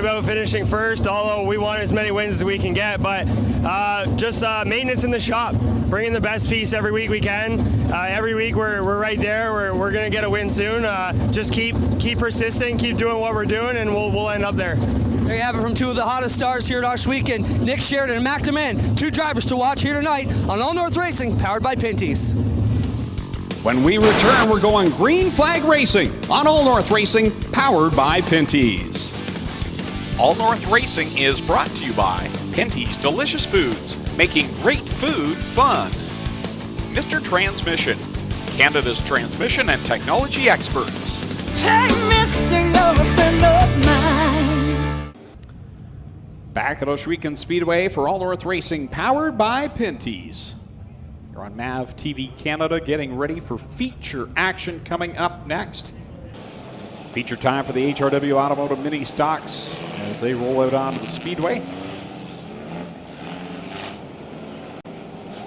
about finishing first, although we want as many wins as we can get, but just maintenance in the shop, bringing the best piece every week we can. Every week we're right there. We're going to get a win soon. Just keep persisting, keep doing what we're doing, and we'll end up there. There you have it from two of the hottest stars here at Oshweekend, Nick Sheridan and Mac DeMann, two drivers to watch here tonight on All North Racing, powered by Pinty's. When we return, we're going green flag racing on All North Racing, powered by Pinty's. All North Racing is brought to you by Pinty's Delicious Foods, making great food fun. Mr. Transmission, Canada's transmission and technology experts. Take Mr. You're a friend of mine. Back at Oshweekend Speedway for All North Racing, powered by Pinty's. You're on MAV TV Canada, getting ready for feature action coming up next. Feature time for the HRW Automotive Mini Stocks as they roll out onto the Speedway.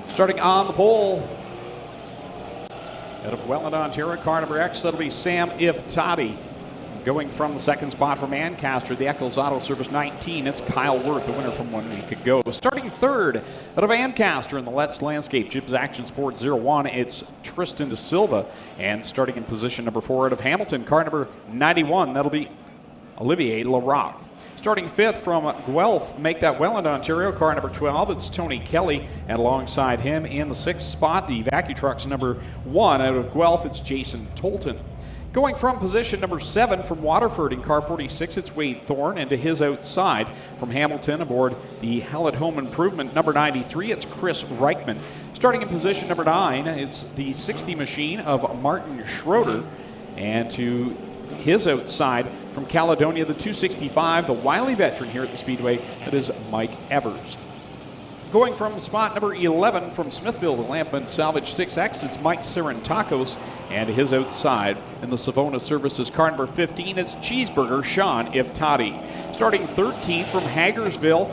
Starting on the pole, out of Welland, Ontario, car number X, that'll be Sam Iftati. Going from the second spot from Ancaster, the Eccles Auto Service 19, it's Kyle Wirth, the winner from 1 week ago. Starting third out of Ancaster in the Let's Landscape Jibs Action Sports 01, it's Tristan De Silva. And starting in position number 4 out of Hamilton, car number 91, that'll be Olivier Larocque. Starting fifth from Guelph, make that Welland, Ontario, car number 12, it's Tony Kelly. And alongside him in the 6th spot, the Vacu Trucks number 1 out of Guelph, it's Jason Tolton. Going from position number 7 from Waterford in car 46, it's Wade Thorne, and to his outside from Hamilton aboard the Hallett Home Improvement number 93, it's Chris Reichman. Starting in position number 9, it's the 60 machine of Martin Schroeder, and to his outside from Caledonia, the 265, the wily veteran here at the Speedway, that is Mike Evers. Going from spot number 11 from Smithfield and Lampman Salvage 6X, it's Mike Serentakos, and his outside in the Savona Services car number 15, it's Cheeseburger Sean Iftati. Starting 13th from Hagersville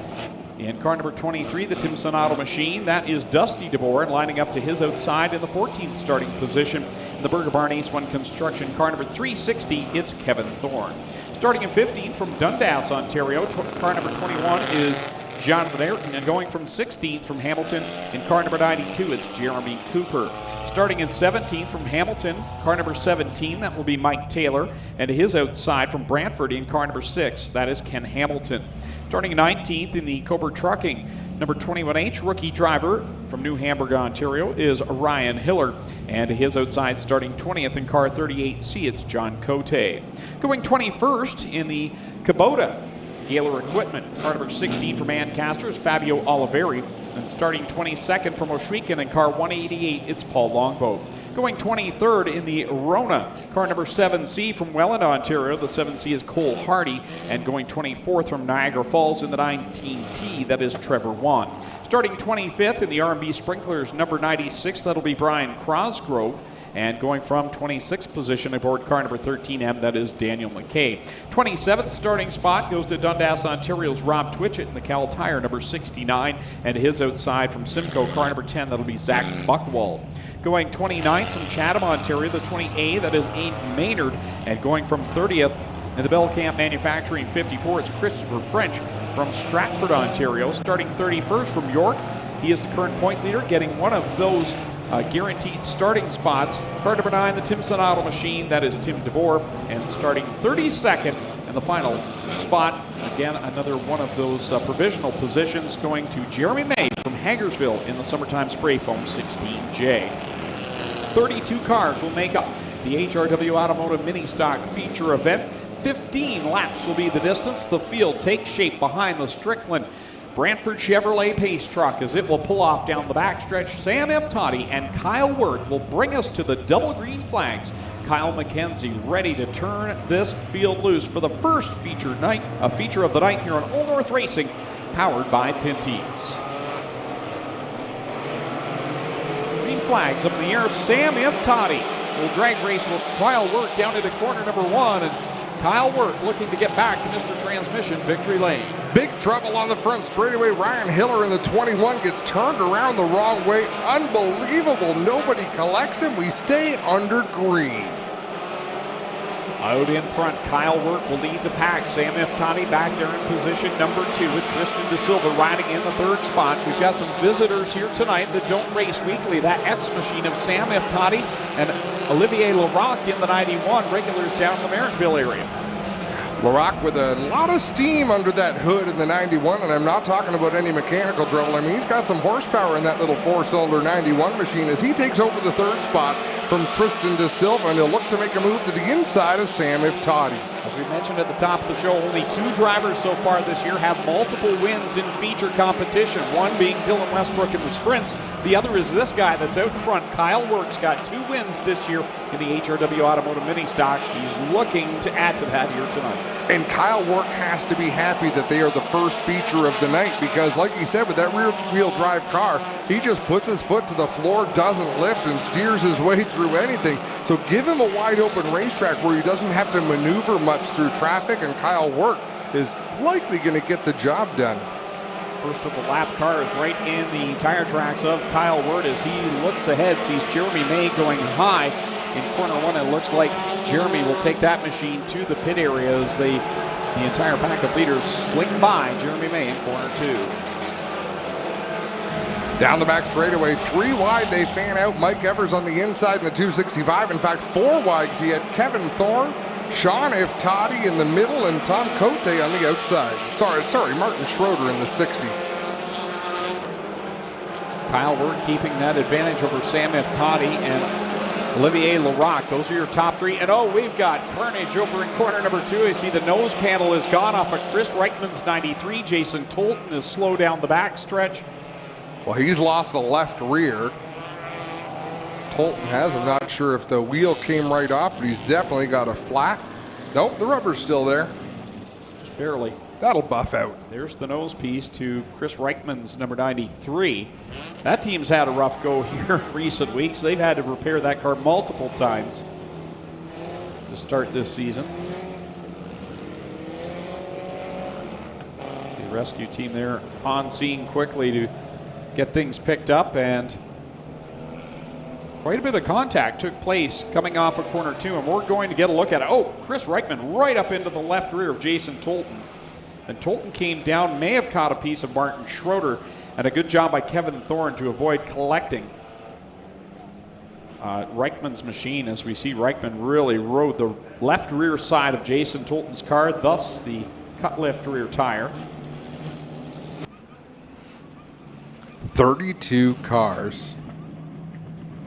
in car number 23, the Timson Auto Machine, that is Dusty DeBoer, and lining up to his outside in the 14th starting position in the Burger Barn Ace 1 Construction car number 360, it's Kevin Thorne. Starting in 15th from Dundas, Ontario, car number 21 is Jonathan Ayrton, and going from 16th from Hamilton in car number 92, it's Jeremy Cooper. Starting in 17th from Hamilton, car number 17, that will be Mike Taylor, and to his outside from Brantford in car number 6, that is Ken Hamilton. Starting 19th in the Cobra Trucking, number 21H, rookie driver from New Hamburg, Ontario, is Ryan Hiller, and to his outside starting 20th in car 38C, it's John Cote. Going 21st in the Kubota Gaylor Equipment, car number 16 from Ancaster is Fabio Oliveri, and starting 22nd from Oshweekend in car 188, it's Paul Longboat. Going 23rd in the Rona, car number 7C from Welland, Ontario, the 7C is Cole Hardy, and going 24th from Niagara Falls in the 19T, that is Trevor Wan. Starting 25th in the R&B Sprinklers, number 96, that'll be Brian Crosgrove. And going from 26th position aboard car number 13M, that is Daniel McKay. 27th starting spot goes to Dundas, Ontario's Rob Twitchett in the Cal Tire, number 69. And his outside from Simcoe, car number 10, that'll be Zach Buckwald. Going 29th from Chatham, Ontario, the 20A, that is Aiden Maynard. And going from 30th in the Bell Camp Manufacturing 54, it's Christopher French from Stratford, Ontario. Starting 31st from York, he is the current point leader, getting one of those guaranteed starting spots. Car number 9, the Timson Auto Machine, that is Tim DeBoer, and starting 32nd in the final spot, again another one of those provisional positions, going to Jeremy May from Hagersville in the Summertime Spray Foam 16J. 32 cars will make up the HRW Automotive Mini Stock feature event. 15 laps will be the distance. The field takes shape behind the Strickland Brantford Chevrolet Pace truck as it will pull off down the backstretch. Sam Iftati and Kyle Wirth will bring us to the double green flags. Kyle McKenzie ready to turn this field loose for the first feature of the night here on All North Racing, powered by Pinty's. Green flags up in the air. Sam Iftati will drag race with Kyle Wirth down into corner number 1, and Kyle Wirth looking to get back to Mr. Transmission victory lane. Big trouble on the front straightaway. Ryan Hiller in the 21 gets turned around the wrong way. Unbelievable. Nobody collects him. We stay under green. Out in front, Kyle Wirt will lead the pack. Sam Iftani back there in position number 2 with Tristan DeSilva riding in the 3rd spot. We've got some visitors here tonight that don't race weekly. That X-Machine of Sam Iftani and Olivier Larocque in the 91, regulars down in the Marenville area. Larocque with a lot of steam under that hood in the 91, and I'm not talking about any mechanical trouble. I mean, he's got some horsepower in that little 4-cylinder 91 machine as he takes over the 3rd spot from Tristan DeSilva, and he'll look to make a move to the inside of Sam Iftani. As we mentioned at the top of the show, only 2 drivers so far this year have multiple wins in feature competition, one being Dylan Westbrook in the sprints. The other is this guy that's out in front. Kyle Wirt's got 2 wins this year in the HRW Automotive Mini Stock. He's looking to add to that here tonight. And Kyle Wirt has to be happy that they are the first feature of the night because, like he said, with that rear-wheel drive car, he just puts his foot to the floor, doesn't lift, and steers his way through anything. So give him a wide-open racetrack where he doesn't have to maneuver much through traffic, and Kyle Wirt is likely going to get the job done. First of the lap car is right in the tire tracks of Kyle Wirt as he looks ahead, sees Jeremy May going high in corner 1. It looks like Jeremy will take that machine to the pit area as the entire pack of leaders sling by Jeremy May in corner 2. Down the back straightaway, 3 wide, they fan out. Mike Evers on the inside in the 265. In fact, 4 wide, he had Kevin Thorne, Sean Iftani in the middle, and Tom Cote on the outside. Sorry, Martin Schroeder in the 60. Kyle Wirt keeping that advantage over Sam Iftani and Olivier Larocque. Those are your top 3. And we've got carnage over in corner number 2. I see the nose panel is gone off of Chris Reichman's 93. Jason Tolton is slow down the back stretch. Well, he's lost the left rear. Tolton has. I'm not sure if the wheel came right off, but he's definitely got a flat. Nope, the rubber's still there. Just barely. That'll buff out. There's the nose piece to Chris Reichman's number 93. That team's had a rough go here in recent weeks. They've had to repair that car multiple times to start this season. See the rescue team there on scene quickly to get things picked up, and quite a bit of contact took place coming off of corner 2, and we're going to get a look at it. Chris Reichman right up into the left rear of Jason Tolton. And Tolton came down, may have caught a piece of Martin Schroeder, and a good job by Kevin Thorne to avoid collecting Reichman's machine. As we see, Reichman really rode the left rear side of Jason Tolton's car, thus the cut left rear tire. 32 cars.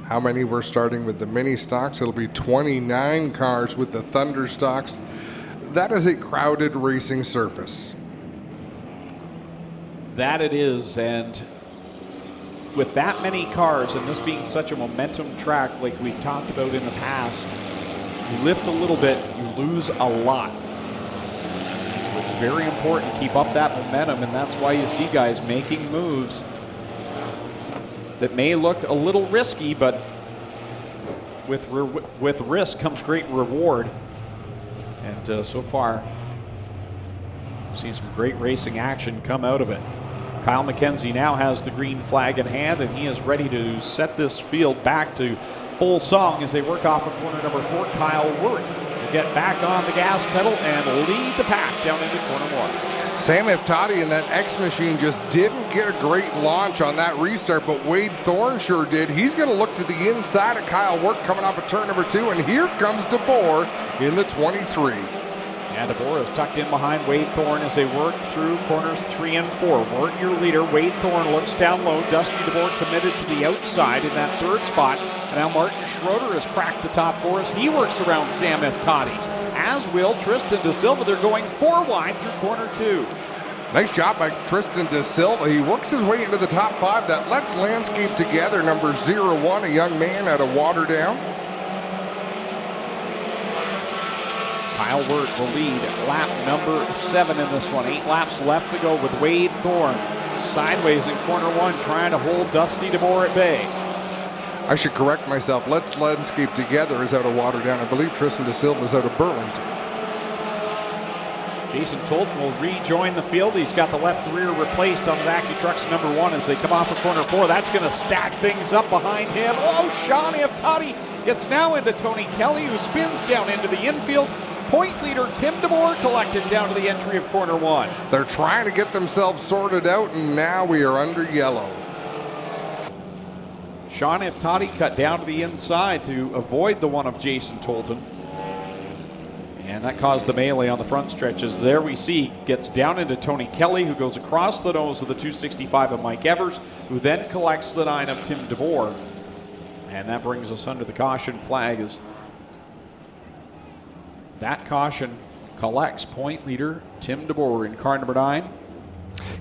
How many were starting with the mini stocks? It'll be 29 cars with the Thunder stocks. That is a crowded racing surface. That it is, and with that many cars and this being such a momentum track like we've talked about in the past, you lift a little bit, you lose a lot. So it's very important to keep up that momentum, and that's why you see guys making moves that may look a little risky, but with risk comes great reward. And so far, we've seen some great racing action come out of it. Kyle McKenzie now has the green flag in hand, and he is ready to set this field back to full song as they work off of corner number 4. Kyle Wirt will get back on the gas pedal and lead the pack down into corner 1. Sam Iftani in that X machine just didn't get a great launch on that restart, but Wade Thorne sure did. He's going to look to the inside of Kyle Wirt coming off of turn number 2, and here comes DeBoer in the 23. And DeBoer is tucked in behind Wade Thorne as they work through corners 3 and 4. Wirt, your leader. Wade Thorne looks down low. Dusty DeBoer committed to the outside in that 3rd spot. And now Martin Schroeder has cracked the top 4 as he works around Sam Iftani. As will Tristan DeSilva. They're going 4 wide through corner 2. Nice job by Tristan DeSilva. He works his way into the top 5. That Let's Landscape Together, number 01, a young man out of Waterdown. Kyle Wirt will lead lap number 7 in this one. 8 laps left to go with Wade Thorne sideways in corner 1, trying to hold Dusty DeBoer at bay. I should correct myself. Let's Landscape Together is out of Waterdown. I believe Tristan DeSilva is out of Burlington. Jason Tolton will rejoin the field. He's got the left rear replaced on the AccuTrucks number 1 as they come off of corner 4. That's going to stack things up behind him. Oh, Sean Iftati gets now into Tony Kelly, who spins down into the infield. Point leader Tim DeBoer collected down to the entry of corner 1. They're trying to get themselves sorted out, and now we are under yellow. Sean Iftati cut down to the inside to avoid the one of Jason Tolton. And that caused the melee on the front stretches. There we see gets down into Tony Kelly, who goes across the nose of the 265 of Mike Evers, who then collects the 9 of Tim DeBoer. And that brings us under the caution flag as that caution collects point leader Tim DeBoer in car number 9.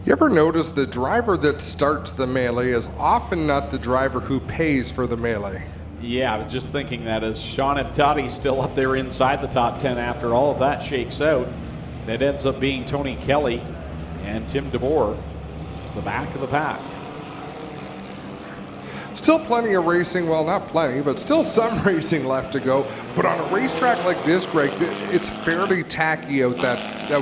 You ever notice the driver that starts the melee is often not the driver who pays for the melee? Yeah, I was just thinking that as Sean Iftati's still up there inside the top 10 after all of that shakes out. And it ends up being Tony Kelly and Tim DeBoer to the back of the pack. Still plenty of racing, well, not plenty, but still some racing left to go. But on a racetrack like this, Greg, it's fairly tacky out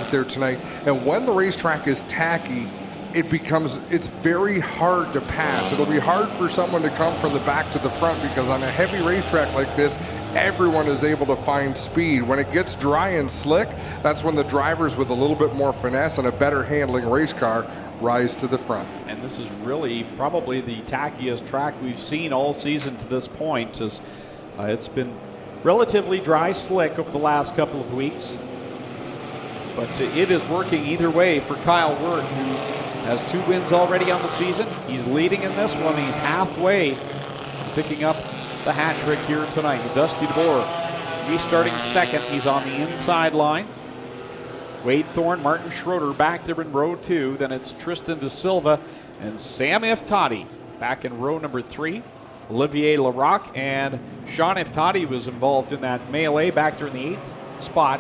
there tonight. And when the racetrack is tacky, it's very hard to pass. It'll be hard for someone to come from the back to the front because on a heavy racetrack like this, everyone is able to find speed. When it gets dry and slick, that's when the drivers with a little bit more finesse and a better handling race car rise to the front. And this is really probably the tackiest track we've seen all season to this point, as it's been relatively dry slick over the last couple of weeks. But it is working either way for Kyle Wirt, who has 2 wins already on the season. He's leading in this one. He's halfway, picking up the hat trick here tonight. Dusty DeBoer restarting second. He's on the inside line. Wade Thorne, Martin Schroeder back there in row 2. Then it's Tristan De Silva and Sam Iftati back in row number 3. Olivier Larocque and Sean Iftati was involved in that melee back there in the 8th spot.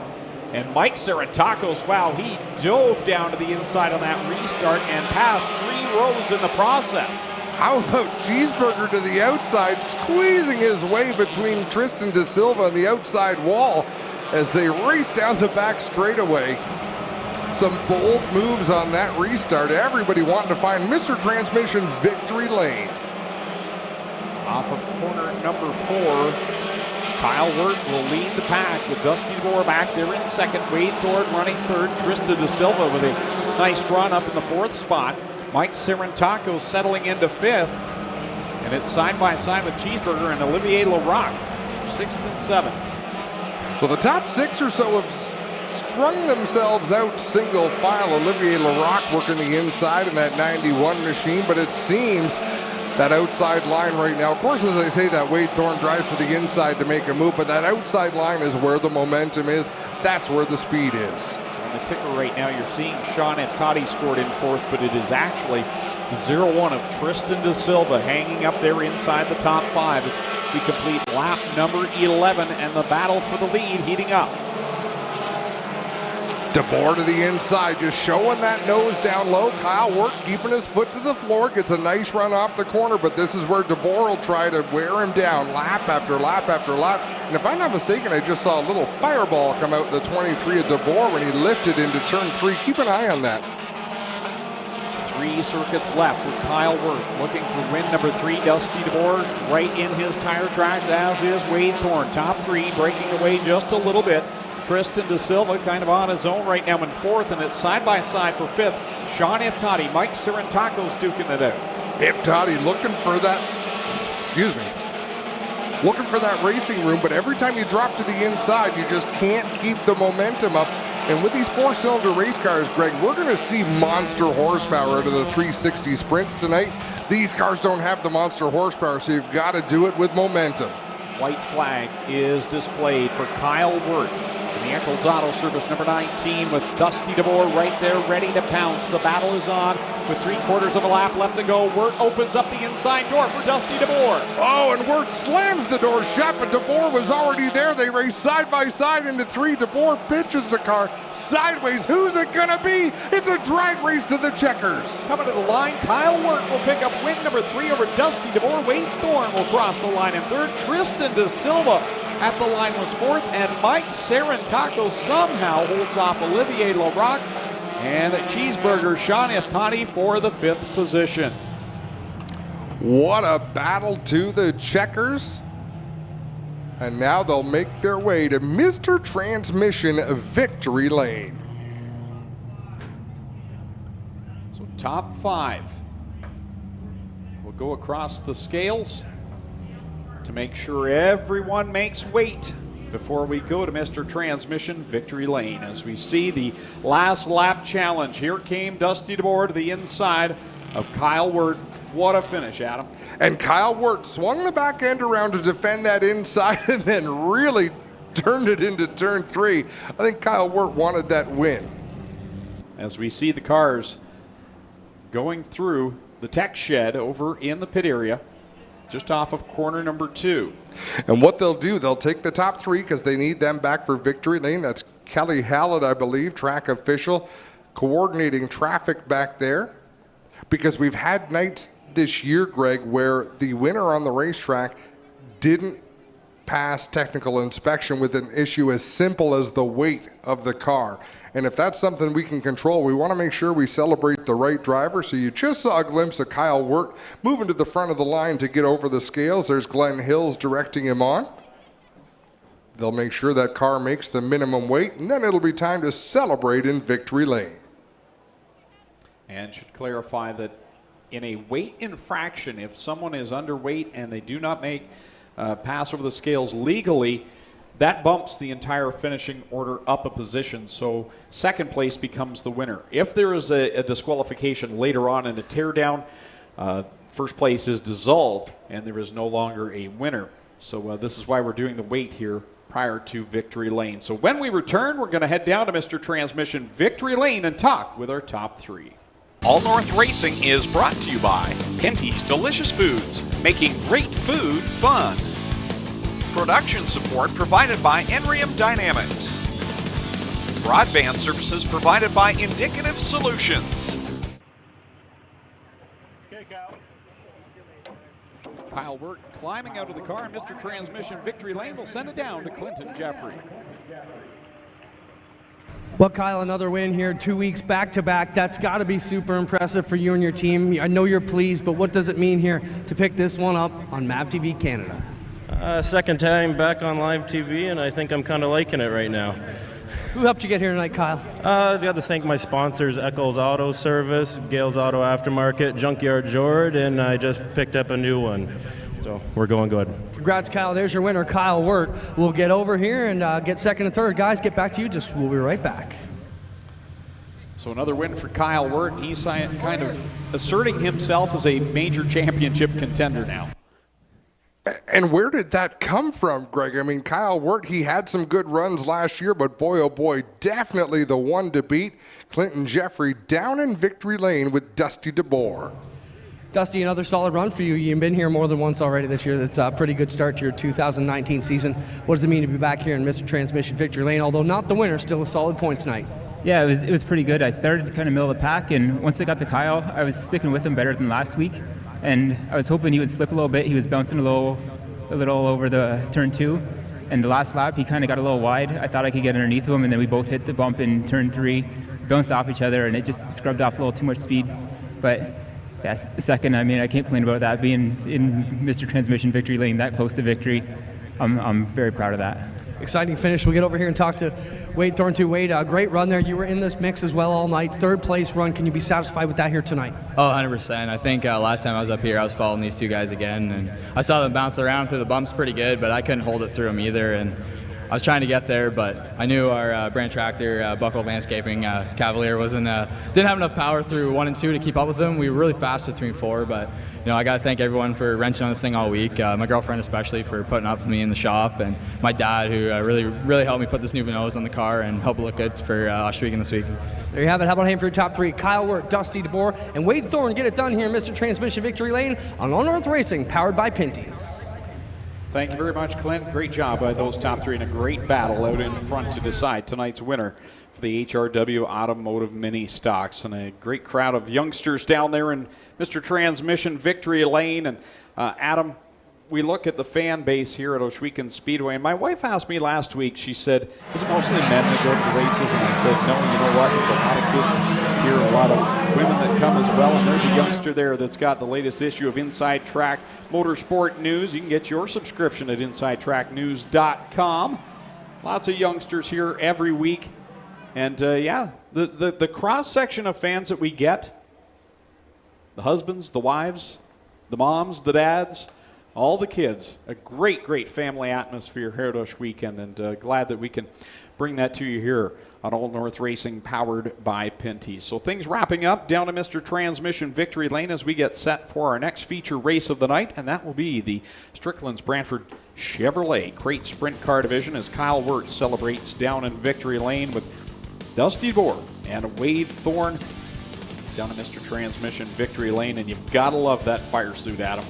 And Mike Sarantakos, wow, he dove down to the inside on that restart and passed 3 rows in the process. How about Cheeseburger to the outside, squeezing his way between Tristan De Silva and the outside wall as they race down the back straightaway. Some bold moves on that restart. Everybody wanting to find Mr. Transmission victory lane. Off of corner number 4. Kyle Wirt will lead the pack with Dusty DeBoer back there in second. Wade Thorne running third. Tristan De Silva with a nice run up in the 4th spot. Mike Sarantakos settling into 5th. And it's side by side with Cheeseburger and Olivier Larocque, 6th and 7th. So the top 6 or so have strung themselves out single file. Olivier Larocque working the inside in that 91 machine, but it seems that outside line right now, of course, as I say that, Wade Thorne drives to the inside to make a move, but that outside line is where the momentum is. That's where the speed is. On the ticker right now, you're seeing Sean Iftati scored in 4th, but it is actually the 0-1 of Tristan De Silva hanging up there inside the top 5 as we complete lap number 11 and the battle for the lead heating up. DeBoer to the inside, just showing that nose down low. Kyle Wirt keeping his foot to the floor, gets a nice run off the corner, but this is where DeBoer will try to wear him down lap after lap after lap. And if I'm not mistaken, I just saw a little fireball come out the 23 of DeBoer when he lifted into turn 3. Keep an eye on that. 3 circuits left for Kyle Wirt, looking for win number 3. Dusty DeBoer right in his tire tracks, as is Wade Thorne. Top 3 breaking away just a little bit. Tristan De Silva kind of on his own right now in 4th, and it's side by side for 5th. Sean Iftati, Mike Sarantakos duking it out. Iftati looking for that, looking for that racing room, but every time you drop to the inside, you just can't keep the momentum up. And with these 4-cylinder race cars, Greg, we're going to see monster horsepower out of the 360 Sprints tonight. These cars don't have the monster horsepower, so you've got to do it with momentum. White flag is displayed for Kyle Wirt in the Eccles Auto Service number 19 with Dusty DeBoer right there ready to pounce. The battle is on with 3/4 of a lap left to go. Wirt opens up the inside door for Dusty DeBoer. Oh, and Wirt slams the door shut, but DeBoer was already there. They race side by side into 3. DeBoer pitches the car sideways. Who's it gonna be? It's a drag race to the checkers. Coming to the line, Kyle Wirt will pick up win number 3 over Dusty DeBoer. Wade Thorne will cross the line in 3rd. Tristan De Silva at the line was fourth, and Mike Sarantaco somehow holds off Olivier Larocque and Cheeseburger Sean Iftani for the fifth position. What a battle to the checkers. And now they'll make their way to Mr. Transmission Victory Lane. So top five will go across the scales to make sure everyone makes weight before we go to Mr. Transmission Victory Lane. As we see the last lap challenge, here came Dusty DeBoer to the inside of Kyle Wirt. What a finish, Adam. And Kyle Wirt swung the back end around to defend that inside and then really turned it into turn three. I think Kyle Wirt wanted that win. As we see the cars going through the tech shed over in the pit area, just off of corner number 2. And what they'll do, they'll take the top 3 because they need them back for Victory Lane. That's Kelly Hallett, I believe, track official, coordinating traffic back there. Because we've had nights this year, Greg, where the winner on the racetrack didn't pass technical inspection with an issue as simple as the weight of the car. And if that's something we can control, we want to make sure we celebrate the right driver. So you just saw a glimpse of Kyle Wirt moving to the front of the line to get over the scales. There's Glenn Hills directing him on. They'll make sure that car makes the minimum weight, and then it'll be time to celebrate in Victory Lane. And should clarify that in a weight infraction, if someone is underweight and they do not make pass over the scales legally, that bumps the entire finishing order up a position. So second place becomes the winner. If there is a disqualification later on in a teardown, first place is dissolved and there is no longer a winner. So this is why we're doing the weight here prior to Victory Lane. So when we return, we're going to head down to Mr. Transmission Victory Lane and talk with our top 3. All North Racing is brought to you by Pinty's Delicious Foods, making great food fun. Production support provided by Enrium Dynamics. Broadband services provided by Indicative Solutions. Kyle Wirt climbing out of the car. Mr. Transmission Victory Lane will send it down to Clinton Jeffrey. Well, Kyle, another win here, 2 weeks back-to-back. That's got to be super impressive for you and your team. I know you're pleased, but what does it mean here to pick this one up on MAV TV Canada? Second time back on live TV, and I think I'm kind of liking it right now. Who helped you get here tonight, Kyle? I got to thank my sponsors, Eccles Auto Service, Gales Auto Aftermarket, Junkyard Jord, and I just picked up a new one. So we're going good. Congrats, Kyle. There's your winner, Kyle Wirt. We'll get over here and get second and third. Guys, get back to you. We'll be right back. So another win for Kyle Wirt. He's kind of asserting himself as a major championship contender now. And where did that come from, Greg? I mean, Kyle Wirt, he had some good runs last year, but boy, oh boy, definitely the one to beat. Clinton Jeffrey down in Victory Lane with Dusty DeBoer. Dusty, another solid run for you. You've been here more than once already this year. That's a pretty good start to your 2019 season. What does it mean to be back here in Mr. Transmission Victory Lane? Although not the winner, still a solid points night. Yeah, it was pretty good. I started kind of middle of the pack, and once I got to Kyle, I was sticking with him better than last week. And I was hoping he would slip a little bit. He was bouncing a little over the turn 2. And the last lap, he kind of got a little wide. I thought I could get underneath him, and then we both hit the bump in turn 3, bounced off each other, and it just scrubbed off a little too much speed. But yeah, second, I mean, I can't complain about that. Being in Mr. Transmission Victory Lane, that close to victory, I'm very proud of that. Exciting finish. We'll get over here and talk to Wade Thornton. Wade, great run there. You were in this mix as well all night. Third place run. Can you be satisfied with that here tonight? Oh, 100%. I think last time I was up here, I was following these two guys again, and I saw them bounce around through the bumps pretty good, but I couldn't hold it through them either. And I was trying to get there, but I knew our brand tractor, Buckle Landscaping Cavalier, didn't have enough power through 1 and 2 to keep up with them. We were really fast with 3 and 4, but I got to thank everyone for wrenching on this thing all week. My girlfriend especially for putting up with me in the shop, and my dad who really helped me put this new nose on the car and help it look good for last week and this week. There you have it. How about him for your top 3? Kyle Wirt, Dusty DeBoer, and Wade Thorne. Get it done here in Mr. Transmission Victory Lane on All North Racing, powered by Pinty's. Thank you very much, Clint. Great job by those top 3 in a great battle out in front to decide tonight's winner for the HRW Automotive Mini Stocks. And a great crowd of youngsters down there in Mr. Transmission Victory Lane. And Adam, we look at the fan base here at Ohsweken Speedway, and my wife asked me last week, she said, is it mostly men that go to the races? And I said, no, you know what? There's a lot of kids here, a lot of women that come as well, and there's a youngster there that's got the latest issue of Inside Track Motorsport News. You can get your subscription at InsideTrackNews.com. Lots of youngsters here every week. And the cross-section of fans that we get, the husbands, the wives, the moms, the dads, all the kids, a great, great family atmosphere here at Ohsweken, and glad that we can bring that to you here on Old North Racing, powered by Pinty. So things wrapping up down to Mr. Transmission Victory Lane as we get set for our next feature race of the night, and that will be the Strickland's Brantford Chevrolet Crate Sprint Car Division as Kyle Wirtz celebrates down in Victory Lane with Dusty Bohr and Wade Thorne down to Mr. Transmission Victory Lane, and you've got to love that fire suit, Adam.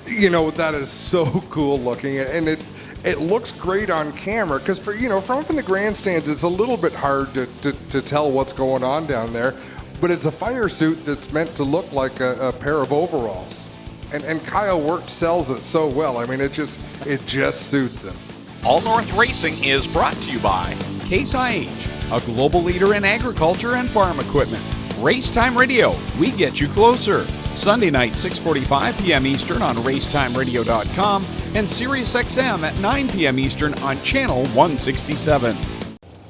You know, that is so cool looking, and it looks great on camera because from up in the grandstands, it's a little bit hard to tell what's going on down there, but it's a fire suit that's meant to look like a pair of overalls, and Kyle Wirtz sells it so well. I mean, it just suits him. All North Racing is brought to you by Case IH, a global leader in agriculture and farm equipment. Racetime Radio, we get you closer. Sunday night, 6:45 p.m. Eastern on racetimeradio.com and SiriusXM at 9 p.m. Eastern on Channel 167.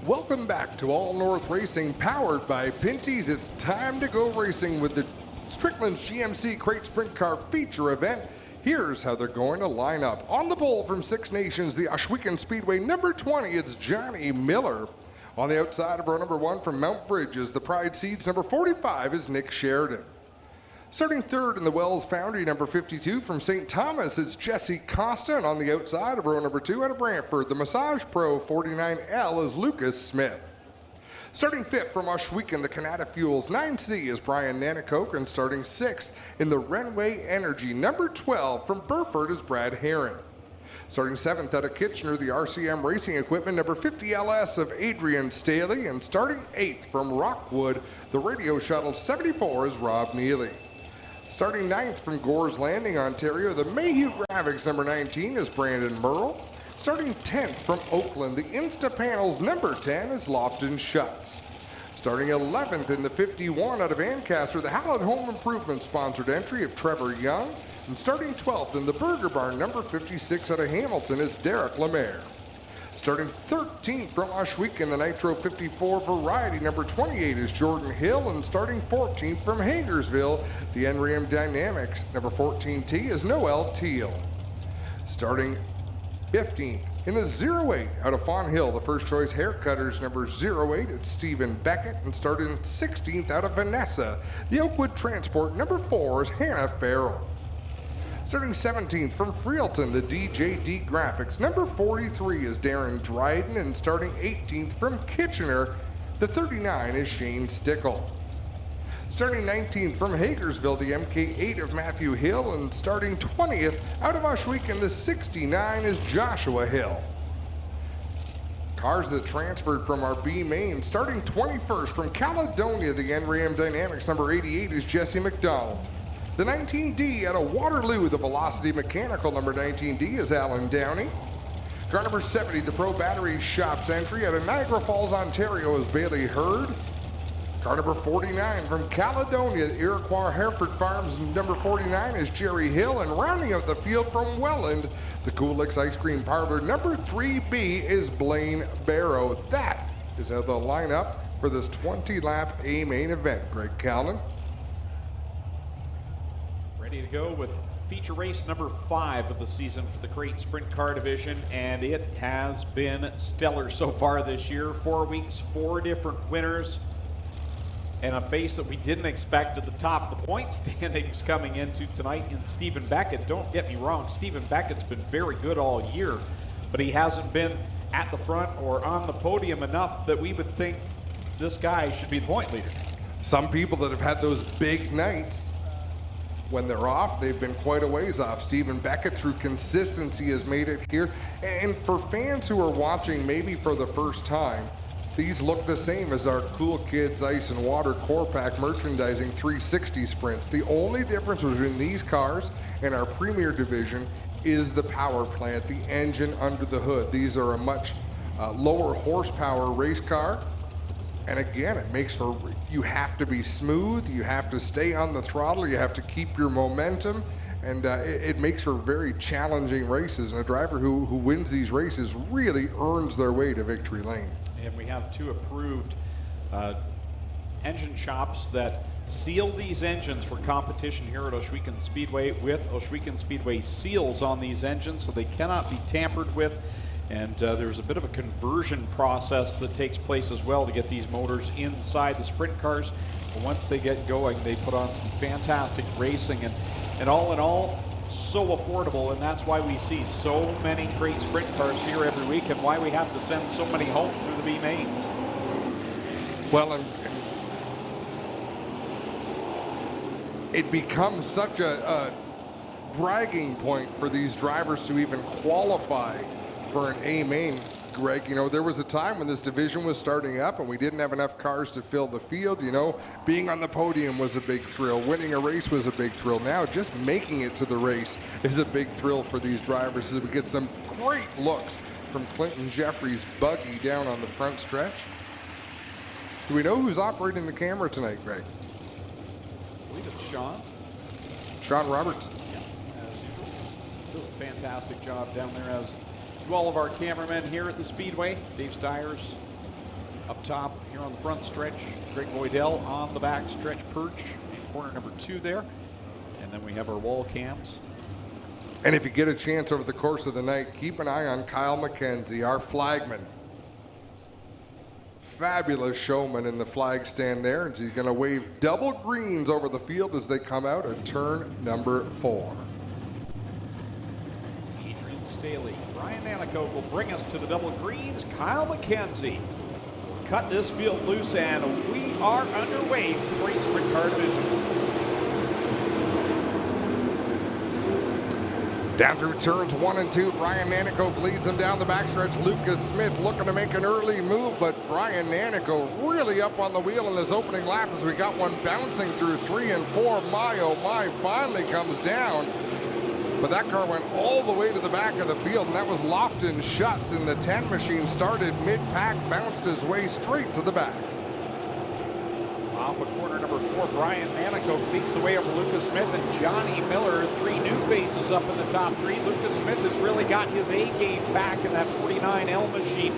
Welcome back to All North Racing, powered by Pinty's. It's time to go racing with the Strickland's GMC Crate Sprint Car feature event. Here's how they're going to line up. On the pole from Six Nations, the Ohsweken Speedway, number 20, it's Johnny Miller. On the outside of row number 1 from Mount Bridge is the Pride Seeds, number 45 is Nick Sheridan. Starting third in the Wells Foundry, number 52 from St. Thomas, it's Jesse Costa. And on the outside of row number 2 out of Brantford, the Massage Pro 49L is Lucas Smith. Starting fifth from Ohsweken, the Canada Fuels 9C is Brian Nanakoke, and starting sixth in the Renway Energy, number 12 from Burford is Brad Herron. Starting seventh out of Kitchener, the RCM Racing Equipment, number 50 LS of Adrian Staley, and starting eighth from Rockwood, the Radio Shuttle 74 is Rob Neely. Starting ninth from Gore's Landing, Ontario, the Mayhew Graphics number 19 is Brandon Merle. Starting 10th from Oakland, the Insta Panels number 10 is Lofton Schutz. Starting 11th in the 51 out of Ancaster, the Hallett Home Improvement sponsored entry of Trevor Young. And starting 12th in the Burger Barn number 56 out of Hamilton, it's Derek Lemaire. Starting 13th from Ohsweken, the Nitro 54 Variety number 28 is Jordan Hill. And starting 14th from Hagersville, the NRAM Dynamics number 14T is Noel Teal. Starting 15th in the 08 out of Fawn Hill, the First Choice Haircutters number 08, it's Stephen Beckett. And starting 16th out of Vanessa, the Oakwood Transport number 4 is Hannah Farrell. Starting 17th from Freelton, the DJD Graphics number 43 is Darren Dryden. And starting 18th from Kitchener, the 39 is Shane Stickle. Starting 19th from Hagersville, the MK8 of Matthew Hill. And starting 20th out of Ohsweken, the 69 is Joshua Hill. Cars that transferred from our B main. Starting 21st from Caledonia, the NRAM Dynamics number 88 is Jesse McDonald. The 19D out of Waterloo, the Velocity Mechanical number 19D is Alan Downey. Car number 70, the Pro Battery Shops entry out of Niagara Falls, Ontario is Bailey Hurd. Car number 49 from Caledonia, Iroquois Hereford Farms number 49 is Jerry Hill. And rounding out the field from Welland, the Cool Licks Ice Cream Parlor number 3B is Blaine Barrow. That is how they'll line up for this 20-lap A main event. Greg Callan. Ready to go with feature race number 5 of the season for the Crate Sprint Car Division, and it has been stellar so far this year. 4 weeks, 4 different winners, and a face that we didn't expect at the top of the point standings coming into tonight in Stephen Beckett. Don't get me wrong, Stephen Beckett's been very good all year, but he hasn't been at the front or on the podium enough that we would think this guy should be the point leader. Some people that have had those big nights, when they're off, they've been quite a ways off. Stephen Beckett, through consistency, has made it here. And for fans who are watching maybe for the first time, these look the same as our Cool Kids Ice and Water Core Pack merchandising 360 sprints. The only difference between these cars and our Premier Division is the power plant, the engine under the hood. These are a much lower horsepower race car. And again, it makes for, you have to be smooth, you have to stay on the throttle, you have to keep your momentum, and it makes for very challenging races. And a driver who wins these races really earns their way to victory lane. And we have 2 approved engine shops that seal these engines for competition here at Ohsweken Speedway with Ohsweken Speedway seals on these engines, so they cannot be tampered with. And there's a bit of a conversion process that takes place as well to get these motors inside the sprint cars. But once they get going, they put on some fantastic racing, and all in all, so affordable. And that's why we see so many great sprint cars here every week, and why we have to send so many home through the B mains. Well, and it becomes such a bragging point for these drivers to even qualify for an A main, Greg. You know, there was a time when this division was starting up and we didn't have enough cars to fill the field. You know, being on the podium was a big thrill. Winning a race was a big thrill. Now just making it to the race is a big thrill for these drivers as we get some great looks from Clinton Jeffrey's buggy down on the front stretch. Do we know who's operating the camera tonight, Greg? I believe it's Sean. Sean Roberts. Yeah, as usual. Does a fantastic job down there, as do all of our cameramen here at the Speedway. Dave Stiers up top here on the front stretch. Greg Boydell on the back stretch perch in corner number 2 there. And then we have our wall cams. And if you get a chance over the course of the night, keep an eye on Kyle McKenzie, our flagman. Fabulous showman in the flag stand there, and he's going to wave double greens over the field as they come out at turn number 4. Adrian Staley, Brian Nanicoke will bring us to the double greens. Kyle McKenzie cut this field loose, and we are underway for the Great Sprint Car Division. Down through turns 1 and 2, Brian Nanicoke leads them down the backstretch. Lucas Smith looking to make an early move, but Brian Nanicoke really up on the wheel in this opening lap as we got one bouncing through 3 and 4. My, oh my, finally comes down. But that car went all the way to the back of the field, and that was Lofton Schutz in the 10 machine. Started mid-pack, bounced his way straight to the back. Off of corner number 4, Brian Nanicoke leads the way over Lucas Smith and Johnny Miller. 3 new faces up in the top 3. Lucas Smith has really got his A game back in that 49L machine.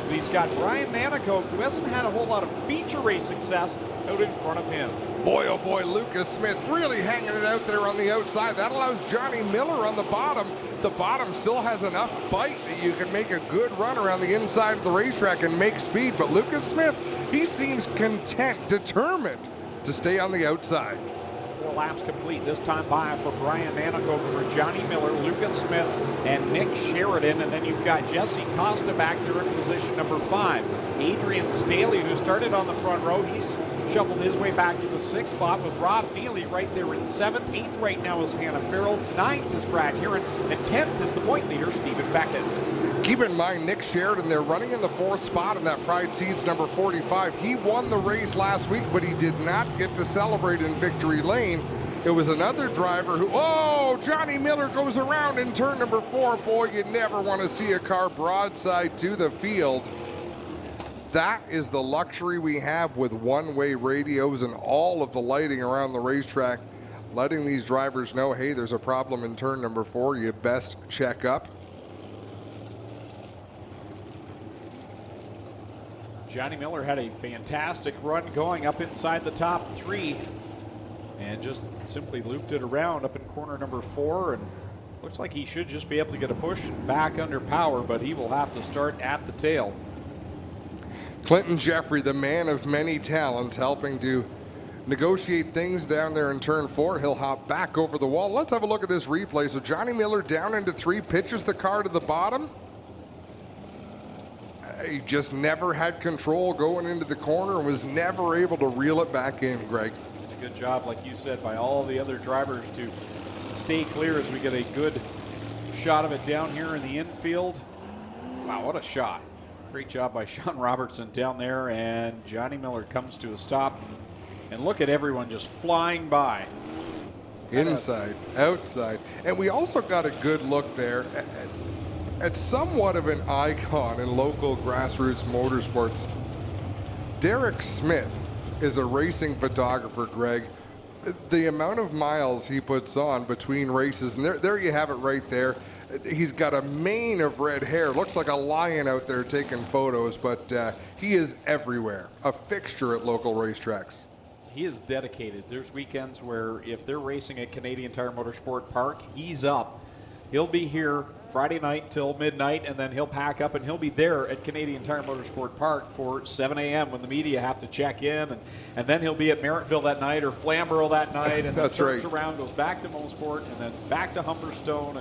But he's got Brian Nanicoke, who hasn't had a whole lot of feature race success, out in front of him. Boy, oh boy, Lucas Smith really hanging it out there on the outside. That allows Johnny Miller on the bottom. The bottom still has enough bite that you can make a good run around the inside of the racetrack and make speed. But Lucas Smith, he seems content, determined to stay on the outside. 4 laps complete. This time by for Brian Nanicoke for Johnny Miller, Lucas Smith, and Nick Sheridan. And then you've got Jesse Costa back there in position number 5. Adrian Staley, who started on the front row, he's shuffled his way back to the 6th spot with Rob Neely right there in 7th. 8th right now is Hannah Farrell. 9th is Brad Heron. And 10th is the point leader, Stephen Beckett. Keep in mind, Nick Sheridan, they're running in the 4th spot in that Pride Seeds number 45. He won the race last week, but he did not get to celebrate in victory lane. It was another driver who, oh, Johnny Miller goes around in turn number 4. Boy, you never want to see a car broadside to the field. That is the luxury we have with one-way radios and all of the lighting around the racetrack, letting these drivers know, hey, there's a problem in turn number 4. You best check up. Johnny Miller had a fantastic run going up inside the top 3 and just simply looped it around up in corner number 4, and looks like he should just be able to get a push and back under power, but he will have to start at the tail. Clinton Jeffrey, the man of many talents, helping to negotiate things down there in turn 4. He'll hop back over the wall. Let's have a look at this replay. So Johnny Miller down into 3, pitches the car to the bottom. He just never had control going into the corner and was never able to reel it back in, Greg. A good job, like you said, by all the other drivers to stay clear as we get a good shot of it down here in the infield. Wow, what a shot. Great job by Sean Robertson down there, and Johnny Miller comes to a stop. And look at everyone just flying by. inside, outside. And we also got a good look there at somewhat of an icon in local grassroots motorsports. Derek Smith is a racing photographer, Greg. The amount of miles he puts on between races, and there you have it right there. He's got a mane of red hair. Looks like a lion out there taking photos, but he is everywhere. A fixture at local racetracks. He is dedicated. There's weekends where if they're racing at Canadian Tire Motorsport Park, he's up. He'll be here Friday night till midnight, and then he'll pack up and he'll be there at Canadian Tire Motorsport Park for 7 a.m. when the media have to check in, and then he'll be at Merrittville that night or Flamborough that night, and then turns around, goes back to Mosport, and then back to Humberstone,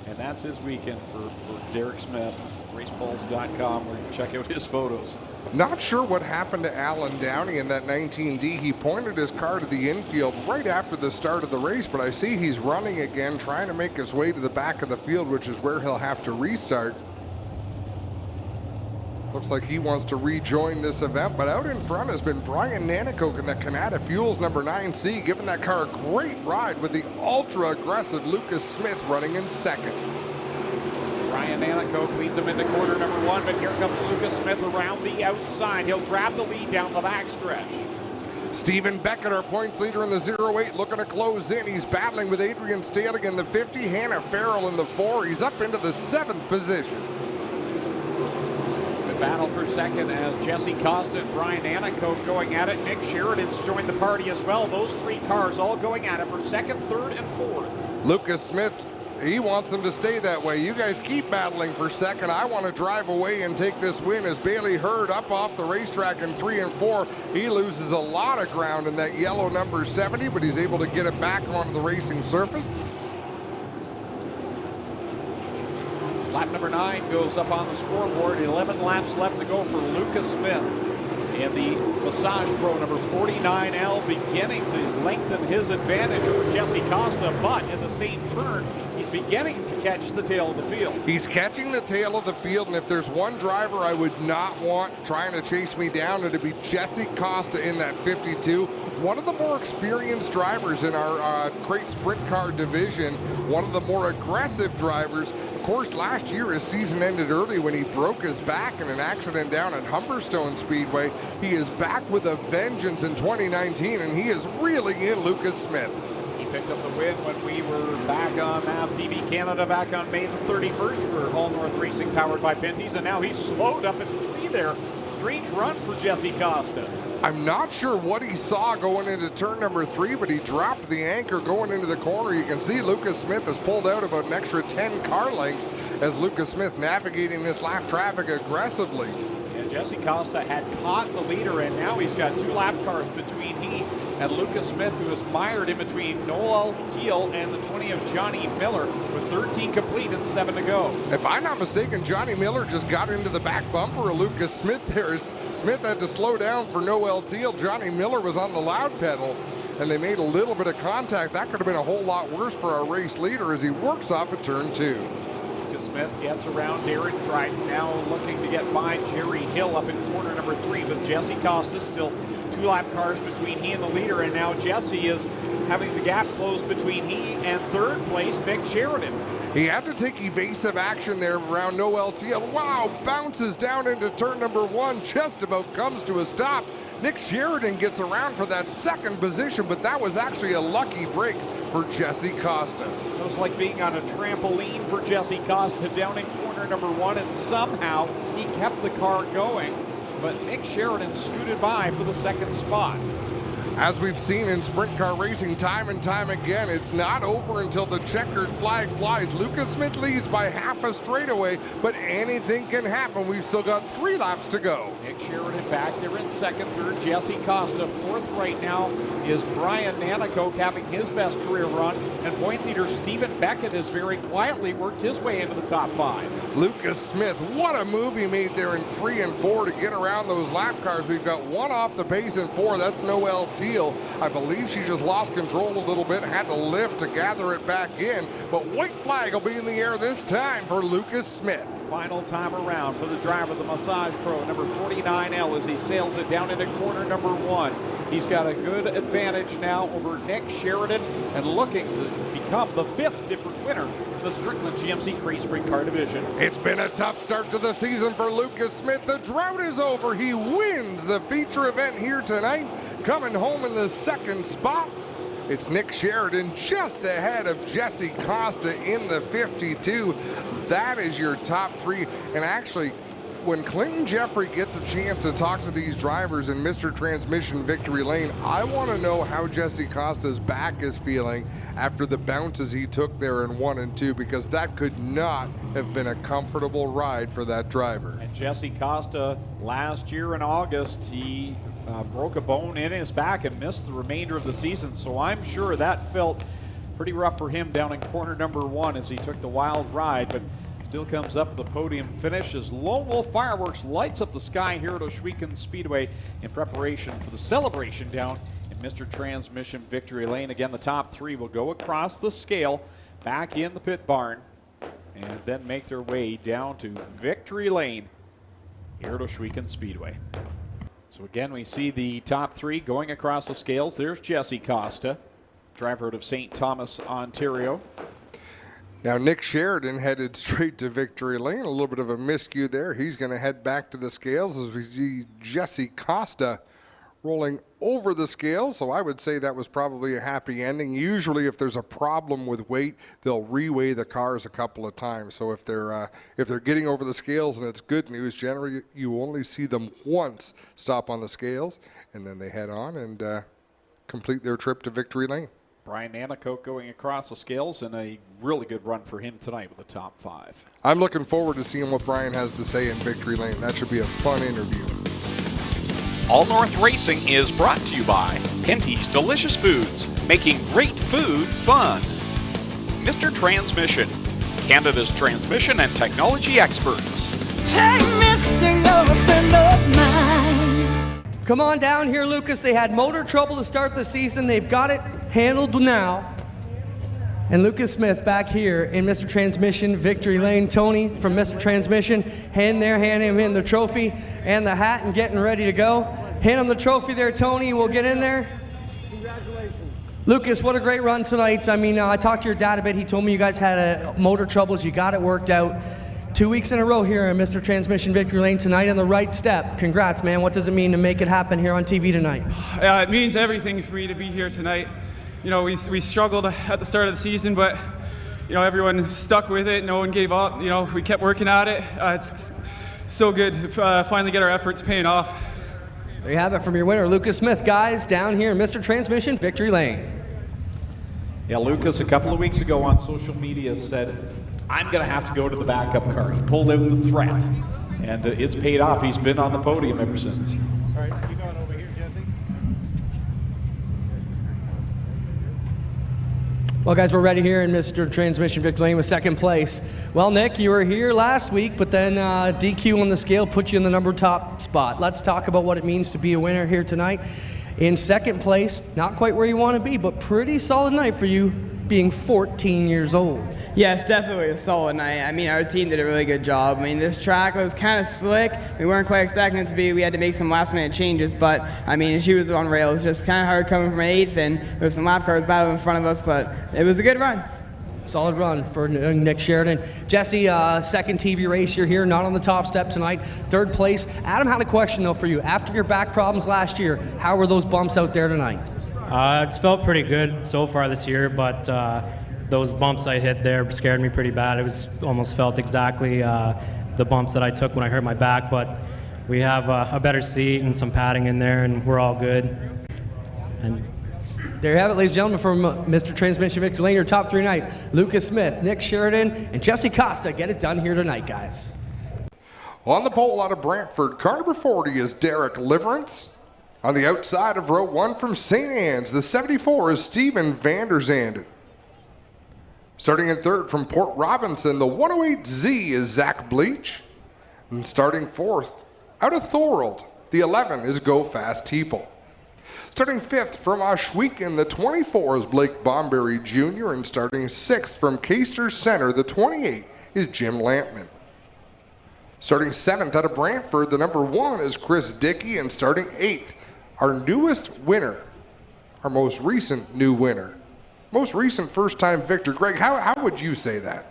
and that's his weekend for Derek Smith. RacePulse.com, where you can check out his photos. Not sure what happened to Alan Downey in that 19D. He pointed his car to the infield right after the start of the race, but I see he's running again, trying to make his way to the back of the field, which is where he'll have to restart. Looks like he wants to rejoin this event, but out in front has been Brian Nanicoke in the Canada Fuels number 9C, giving that car a great ride with the ultra-aggressive Lucas Smith running in second. Brian Nanicoke leads him into corner number 1, but here comes Lucas Smith around the outside. He'll grab the lead down the backstretch. Stephen Beckett, our points leader in the 08, looking to close in. He's battling with Adrian Stalig in the 50, Hannah Farrell in the 4. He's up into the 7th position. The battle for second as Jesse Costa and Brian Nanicoke going at it. Nick Sheridan's joined the party as well. Those 3 cars all going at it for second, third, and fourth. Lucas Smith, he wants them to stay that way. You guys keep battling for second. I want to drive away and take this win as Bailey Hurd up off the racetrack in 3 and 4. He loses a lot of ground in that yellow number 70, but he's able to get it back onto the racing surface. Lap number 9 goes up on the scoreboard. 11 laps left to go for Lucas Smith. And the Massage Pro number 49L beginning to lengthen his advantage over Jesse Costa, but in the same turn, he's beginning to catch the tail of the field. He's catching the tail of the field, and if there's one driver I would not want trying to chase me down, it'd be Jesse Costa in that 52. One of the more experienced drivers in our crate sprint car division, one of the more aggressive drivers. Of course, last year his season ended early when he broke his back in an accident down at Humberstone Speedway. He is back with a vengeance in 2019, and he is really in Lucas Smith. He picked up the win when we were back on TV Canada back on May the 31st for All North Racing powered by Pinty's, and now he's slowed up at 3 there. Strange run for Jesse Costa. I'm not sure what he saw going into turn number 3, but he dropped the anchor going into the corner. You can see Lucas Smith has pulled out about an extra 10 car lengths as Lucas Smith navigating this lap traffic aggressively. And Jesse Costa had caught the leader, and now he's got 2 lap cars between he and Lucas Smith, who is mired in between Noel Teal and the 20 of Johnny Miller with 13 complete and 7 to go. If I'm not mistaken, Johnny Miller just got into the back bumper of Lucas Smith there. Smith had to slow down for Noel Teal. Johnny Miller was on the loud pedal, and they made a little bit of contact. That could have been a whole lot worse for our race leader as he works off at turn 2. Lucas Smith gets around Darren Dryden, now looking to get by Jerry Hill up in corner number 3, with Jesse Costa still 2 lap cars between he and the leader, and now Jesse is having the gap closed between he and third place Nick Sheridan. He had to take evasive action there around Noel Teal. Wow, bounces down into turn number 1, just about comes to a stop. Nick Sheridan gets around for that second position, but that was actually a lucky break for Jesse Costa. It was like being on a trampoline for Jesse Costa down in corner number 1, and somehow he kept the car going, but Nick Sheridan scooted by for the second spot. As we've seen in sprint car racing time and time again, it's not over until the checkered flag flies. Lucas Smith leads by half a straightaway, but anything can happen. We've still got 3 laps to go. Nick Sheridan back there in second, third Jesse Costa. Fourth right now is Brian Nanicoke having his best career run, and point leader Stephen Beckett has very quietly worked his way into the top 5. Lucas Smith, what a move he made there in 3 and 4 to get around those lap cars. We've got 1 off the pace in 4. That's Noel Teal. I believe she just lost control a little bit, had to lift to gather it back in, but white flag will be in the air this time for Lucas Smith. Final time around for the driver, the Massage Pro, number 49L, as he sails it down into corner number 1. He's got a good advantage now over Nick Sheridan and looking to become the 5th different winner in the Strickland GMC Crate Sprint Car Division. It's been a tough start to the season for Lucas Smith. The drought is over. He wins the feature event here tonight, coming home in the 2nd spot. It's Nick Sheridan just ahead of Jesse Costa in the 52. That is your top 3. And actually, when Clinton Jeffrey gets a chance to talk to these drivers in Mr. Transmission Victory Lane, I want to know how Jesse Costa's back is feeling after the bounces he took there in 1 and 2, because that could not have been a comfortable ride for that driver. And Jesse Costa, last year in August, he broke a bone in his back and missed the remainder of the season, so I'm sure that felt pretty rough for him down in corner number 1 as he took the wild ride, but still comes up with the podium finish as Lone Wolf Fireworks lights up the sky here at Ohsweken Speedway in preparation for the celebration down in Mr. Transmission Victory Lane. Again, the top 3 will go across the scale back in the pit barn and then make their way down to Victory Lane here at Ohsweken Speedway. So again, we see the top 3 going across the scales. There's Jesse Costa, driver out of St. Thomas, Ontario. Now Nick Sheridan headed straight to Victory Lane. A little bit of a miscue there. He's going to head back to the scales as we see Jesse Costa rolling over the scales. So I would say that was probably a happy ending. Usually if there's a problem with weight, they'll reweigh the cars a couple of times. So if they're getting over the scales and it's good news, generally you only see them once stop on the scales, and then they head on and complete their trip to Victory Lane. Brian Nanakoke going across the scales, and a really good run for him tonight with the top 5. I'm looking forward to seeing what Brian has to say in Victory Lane. That should be a fun interview. All North Racing is brought to you by Pinty's Delicious Foods, making great food fun. Mr. Transmission, Canada's transmission and technology experts. Take Mr. You're a friend of mine. Come on down here, Lucas. They had motor trouble to start the season. They've got it handled now. And Lucas Smith back here in Mr. Transmission Victory Lane. Tony from Mr. Transmission, handing him in the trophy and the hat and getting ready to go. Hand him the trophy there, Tony. We'll get in there. Congratulations. Lucas, what a great run tonight. I mean, I talked to your dad a bit. He told me you guys had motor troubles. You got it worked out. 2 weeks in a row here in Mr. Transmission Victory Lane tonight on the right step. Congrats, man. What does it mean to make it happen here on TV tonight? It means everything for me to be here tonight. You know, we struggled at the start of the season, but, you know, everyone stuck with it. No one gave up. You know, we kept working at it. It's so good to finally get our efforts paying off. There you have it from your winner, Lucas Smith, guys, down here in Mr. Transmission Victory Lane. Yeah, Lucas, a couple of weeks ago on social media said, I'm going to have to go to the backup car. He pulled out the threat, and it's paid off. He's been on the podium ever since. All right, you going over here, Jesse? Well, guys, we're ready here in Mr. Transmission Victory Lane with 2nd place. Well, Nick, you were here last week, but then DQ on the scale put you in the number top spot. Let's talk about what it means to be a winner here tonight. In 2nd place, not quite where you want to be, but pretty solid night for you, being 14 years old. Yes, definitely a solid night. I mean, our team did a really good job. I mean, this track was kind of slick. We weren't quite expecting it to be. We had to make some last-minute changes, but, I mean, she was on rails. Just kind of hard coming from 8th, and there was some lap cars battling in front of us, but it was a good run. Solid run for Nick Sheridan. Jesse, 2nd TV race. You're here, not on the top step tonight. 3rd place. Adam had a question, though, for you. After your back problems last year, how were those bumps out there tonight? It's felt pretty good so far this year, but those bumps I hit there scared me pretty bad. It was almost felt exactly the bumps that I took when I hurt my back, but we have a better seat and some padding in there, and we're all good. And there you have it, ladies and gentlemen, from Mr. Transmission Victory Lane, your top 3 tonight. Lucas Smith, Nick Sheridan, and Jesse Costa get it done here tonight, guys. On the pole out of Brantford, car number 40 is Derek Liverance. On the outside of row 1 from St. Anne's, the 74 is Steven Vanderzanden. Starting in 3rd from Port Robinson, the 108Z is Zach Bleach. And starting 4th, out of Thorold, the 11 is Go Fast Teeple. Starting 5th from Ohsweken, the 24 is Blake Bomberry Jr. And starting 6th from Caister Center, the 28 is Jim Lampman. Starting 7th out of Brantford, the number 1 is Chris Dickey, and starting 8th, our newest winner, our most recent new winner, most recent first-time victor. Greg, how would you say that?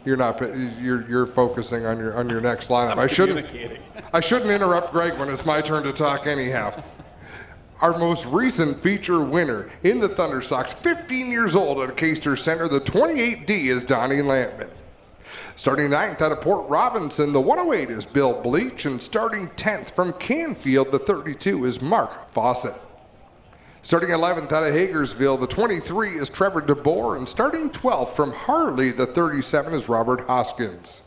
You're focusing on your next lineup. I shouldn't interrupt Greg when it's my turn to talk anyhow. Our most recent feature winner in the Thunderstocks, 15 years old at Caister Center, the 28D is Donnie Lampman. Starting 9th out of Port Robinson, the 108 is Bill Bleach, and starting 10th from Canfield, the 32 is Mark Fawcett. Starting 11th out of Hagersville, the 23 is Trevor DeBoer, and starting 12th from Harley, the 37 is Robert Hoskins.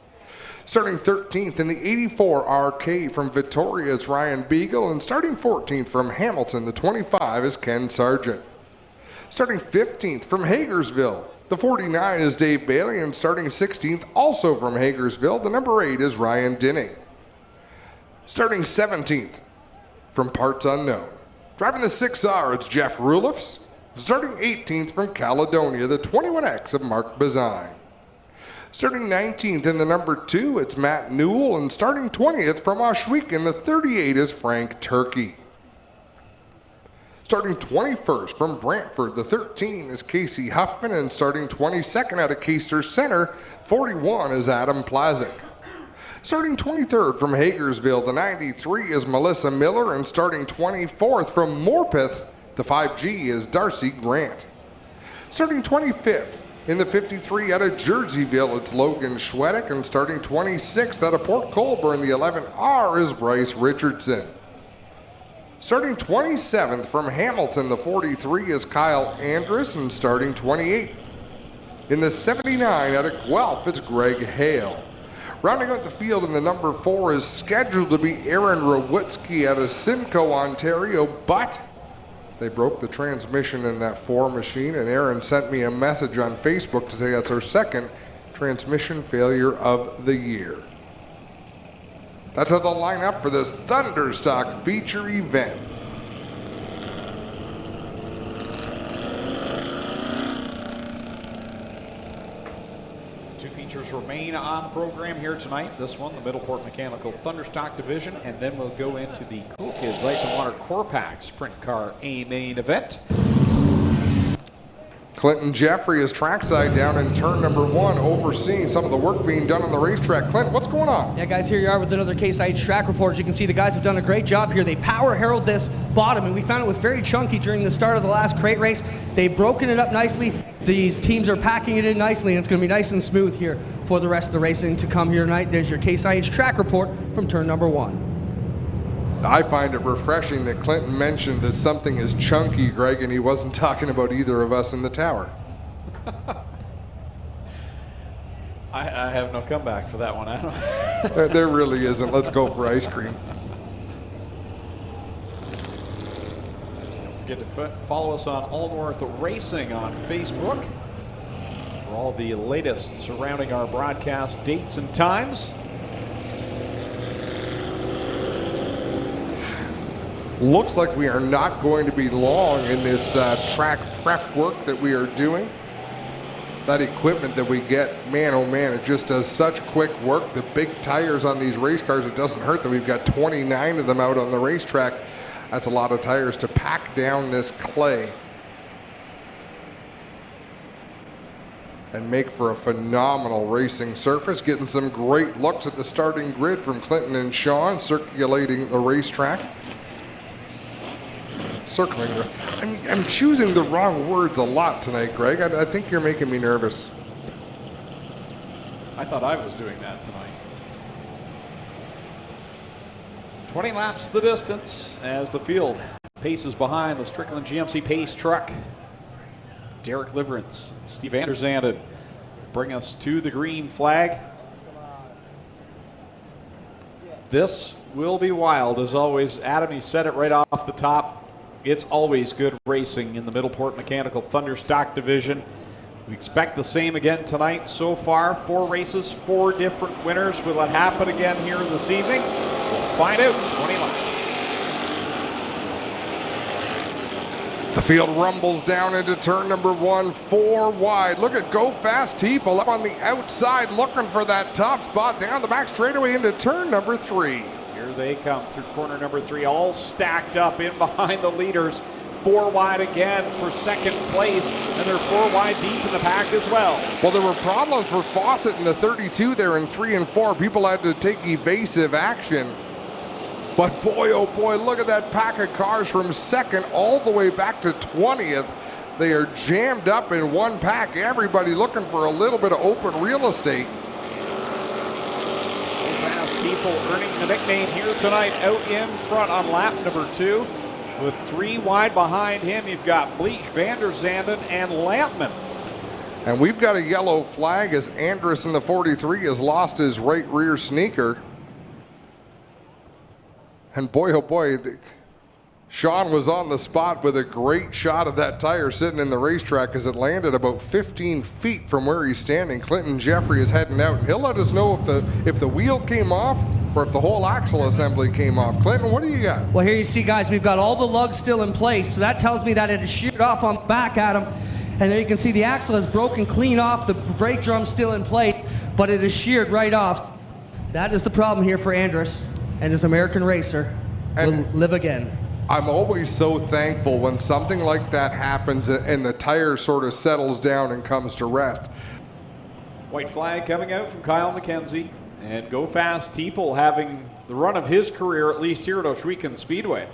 Starting 13th in the 84 RK from Victoria is Ryan Beagle, and starting 14th from Hamilton, the 25 is Ken Sargent. Starting 15th from Hagersville, the 49 is Dave Bailey, and starting 16th also from Hagersville, the number 8 is Ryan Dinning. Starting 17th from Parts Unknown, driving the 6R, it's Jeff Rulifs. Starting 18th from Caledonia, the 21X of Mark Bazine. Starting 19th in the number 2, it's Matt Newell, and starting 20th from Oshwegan, the 38 is Frank Turkey. Starting 21st from Brantford, the 13 is Casey Huffman, and starting 22nd out of Caister Center, 41 is Adam Plazik. Starting 23rd from Hagersville, the 93 is Melissa Miller, and starting 24th from Morpeth, the 5G is Darcy Grant. Starting 25th in the 53 out of Jerseyville, it's Logan Schwedick, and starting 26th out of Port Colborne, the 11R is Bryce Richardson. Starting 27th from Hamilton, the 43 is Kyle Andrus, and starting 28th in the 79 out of Guelph, it's Greg Hale. Rounding out the field in the number 4 is scheduled to be Aaron Rawitsky out of Simcoe, Ontario, but they broke the transmission in that 4 machine, and Aaron sent me a message on Facebook to say that's our second transmission failure of the year. That's how they'll line up for this Thunderstock feature event. Two features remain on the program here tonight. This one, the Middleport Mechanical Thunderstock Division, and then we'll go into the Cool Kids Ice and Water Core Pack Sprint Car A main event. Clinton Jeffrey is trackside down in turn number 1, overseeing some of the work being done on the racetrack. Clinton, what's going on? Yeah, guys, here you are with another Case IH track report. As you can see, the guys have done a great job here. They power harrowed this bottom, and we found it was very chunky during the start of the last crate race. They've broken it up nicely. These teams are packing it in nicely, and it's going to be nice and smooth here for the rest of the racing to come here tonight. There's your Case IH track report from turn number 1. I find it refreshing that Clinton mentioned that something is chunky, Greg, and he wasn't talking about either of us in the tower. I have no comeback for that one, Adam. There really isn't. Let's go for ice cream. Don't forget to follow us on All North Racing on Facebook for all the latest surrounding our broadcast dates and times. Looks like we are not going to be long in this track prep work that we are doing. That equipment that we get, man, oh man, it just does such quick work. The big tires on these race cars, it doesn't hurt that we've got 29 of them out on the racetrack. That's a lot of tires to pack down this clay and make for a phenomenal racing surface. Getting some great looks at the starting grid from Clinton and Sean, circulating the racetrack. Circling. I'm choosing the wrong words a lot tonight, Greg. I think you're making me nervous. I thought I was doing that tonight. 20 laps the distance as the field paces behind the Strickland GMC Pace truck. Derek Liverance, Steve Andersanden bring us to the green flag. This will be wild as always. Adam, you said it right off the top. It's always good racing in the Middleport Mechanical Thunderstock Division. We expect the same again tonight. So far, 4 races, 4 different winners. Will it happen again here this evening? We'll find out in 20 laps. The The field rumbles down into turn number 1, 4 wide. Look at Go Fast Teeple up on the outside looking for that top spot down the back straightaway into turn number 3. Here they come through corner number 3, all stacked up in behind the leaders. 4 wide again for second place, and they're 4 wide deep in the pack as well. Well, there were problems for Fawcett in the 32 there in 3 and 4. People had to take evasive action. But boy, oh boy, look at that pack of cars from second all the way back to 20th. They are jammed up in one pack. Everybody looking for a little bit of open real estate. Fast Teeple earning the nickname here tonight out in front on lap number 2. With 3 wide behind him, you've got Bleach, Van der Zanden, and Lampman. And we've got a yellow flag as Andrus in the 43 has lost his right rear sneaker. And boy, oh boy, Sean was on the spot with a great shot of that tire sitting in the racetrack as it landed about 15 feet from where he's standing. Clinton Jeffrey is heading out, and he'll let us know if the wheel came off or if the whole axle assembly came off. Clinton, what do you got? Well, here you see, guys, we've got all the lugs still in place, so that tells me that it is sheared off on the back at him. And there you can see the axle is broken clean off, the brake drum's still in place, but it is sheared right off. That is the problem here for Andrus and his American racer. Will live again. I'm always so thankful when something like that happens and the tire sort of settles down and comes to rest. White flag coming out from Kyle McKenzie. And Go Fast Teeple having the run of his career, at least here at Ohsweken Speedway.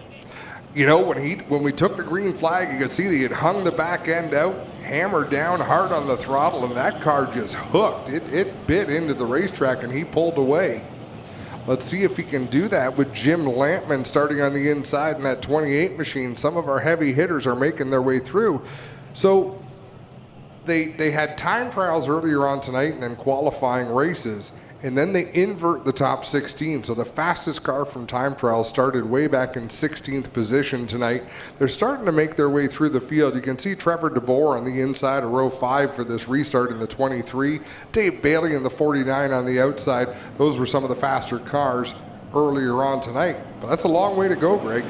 You know, when we took the green flag, you could see that he had hung the back end out, hammered down hard on the throttle, and that car just hooked. It bit into the racetrack, and he pulled away. Let's see if he can do that with Jim Lampman starting on the inside in that 28 machine. Some of our heavy hitters are making their way through. So they had time trials earlier on tonight and then qualifying races. And then they invert the top 16. So the fastest car from time trials started way back in 16th position tonight. They're starting to make their way through the field. You can see Trevor DeBoer on the inside of row 5 for this restart in the 23. Dave Bailey in the 49 on the outside. Those were some of the faster cars earlier on tonight. But that's a long way to go, Greg.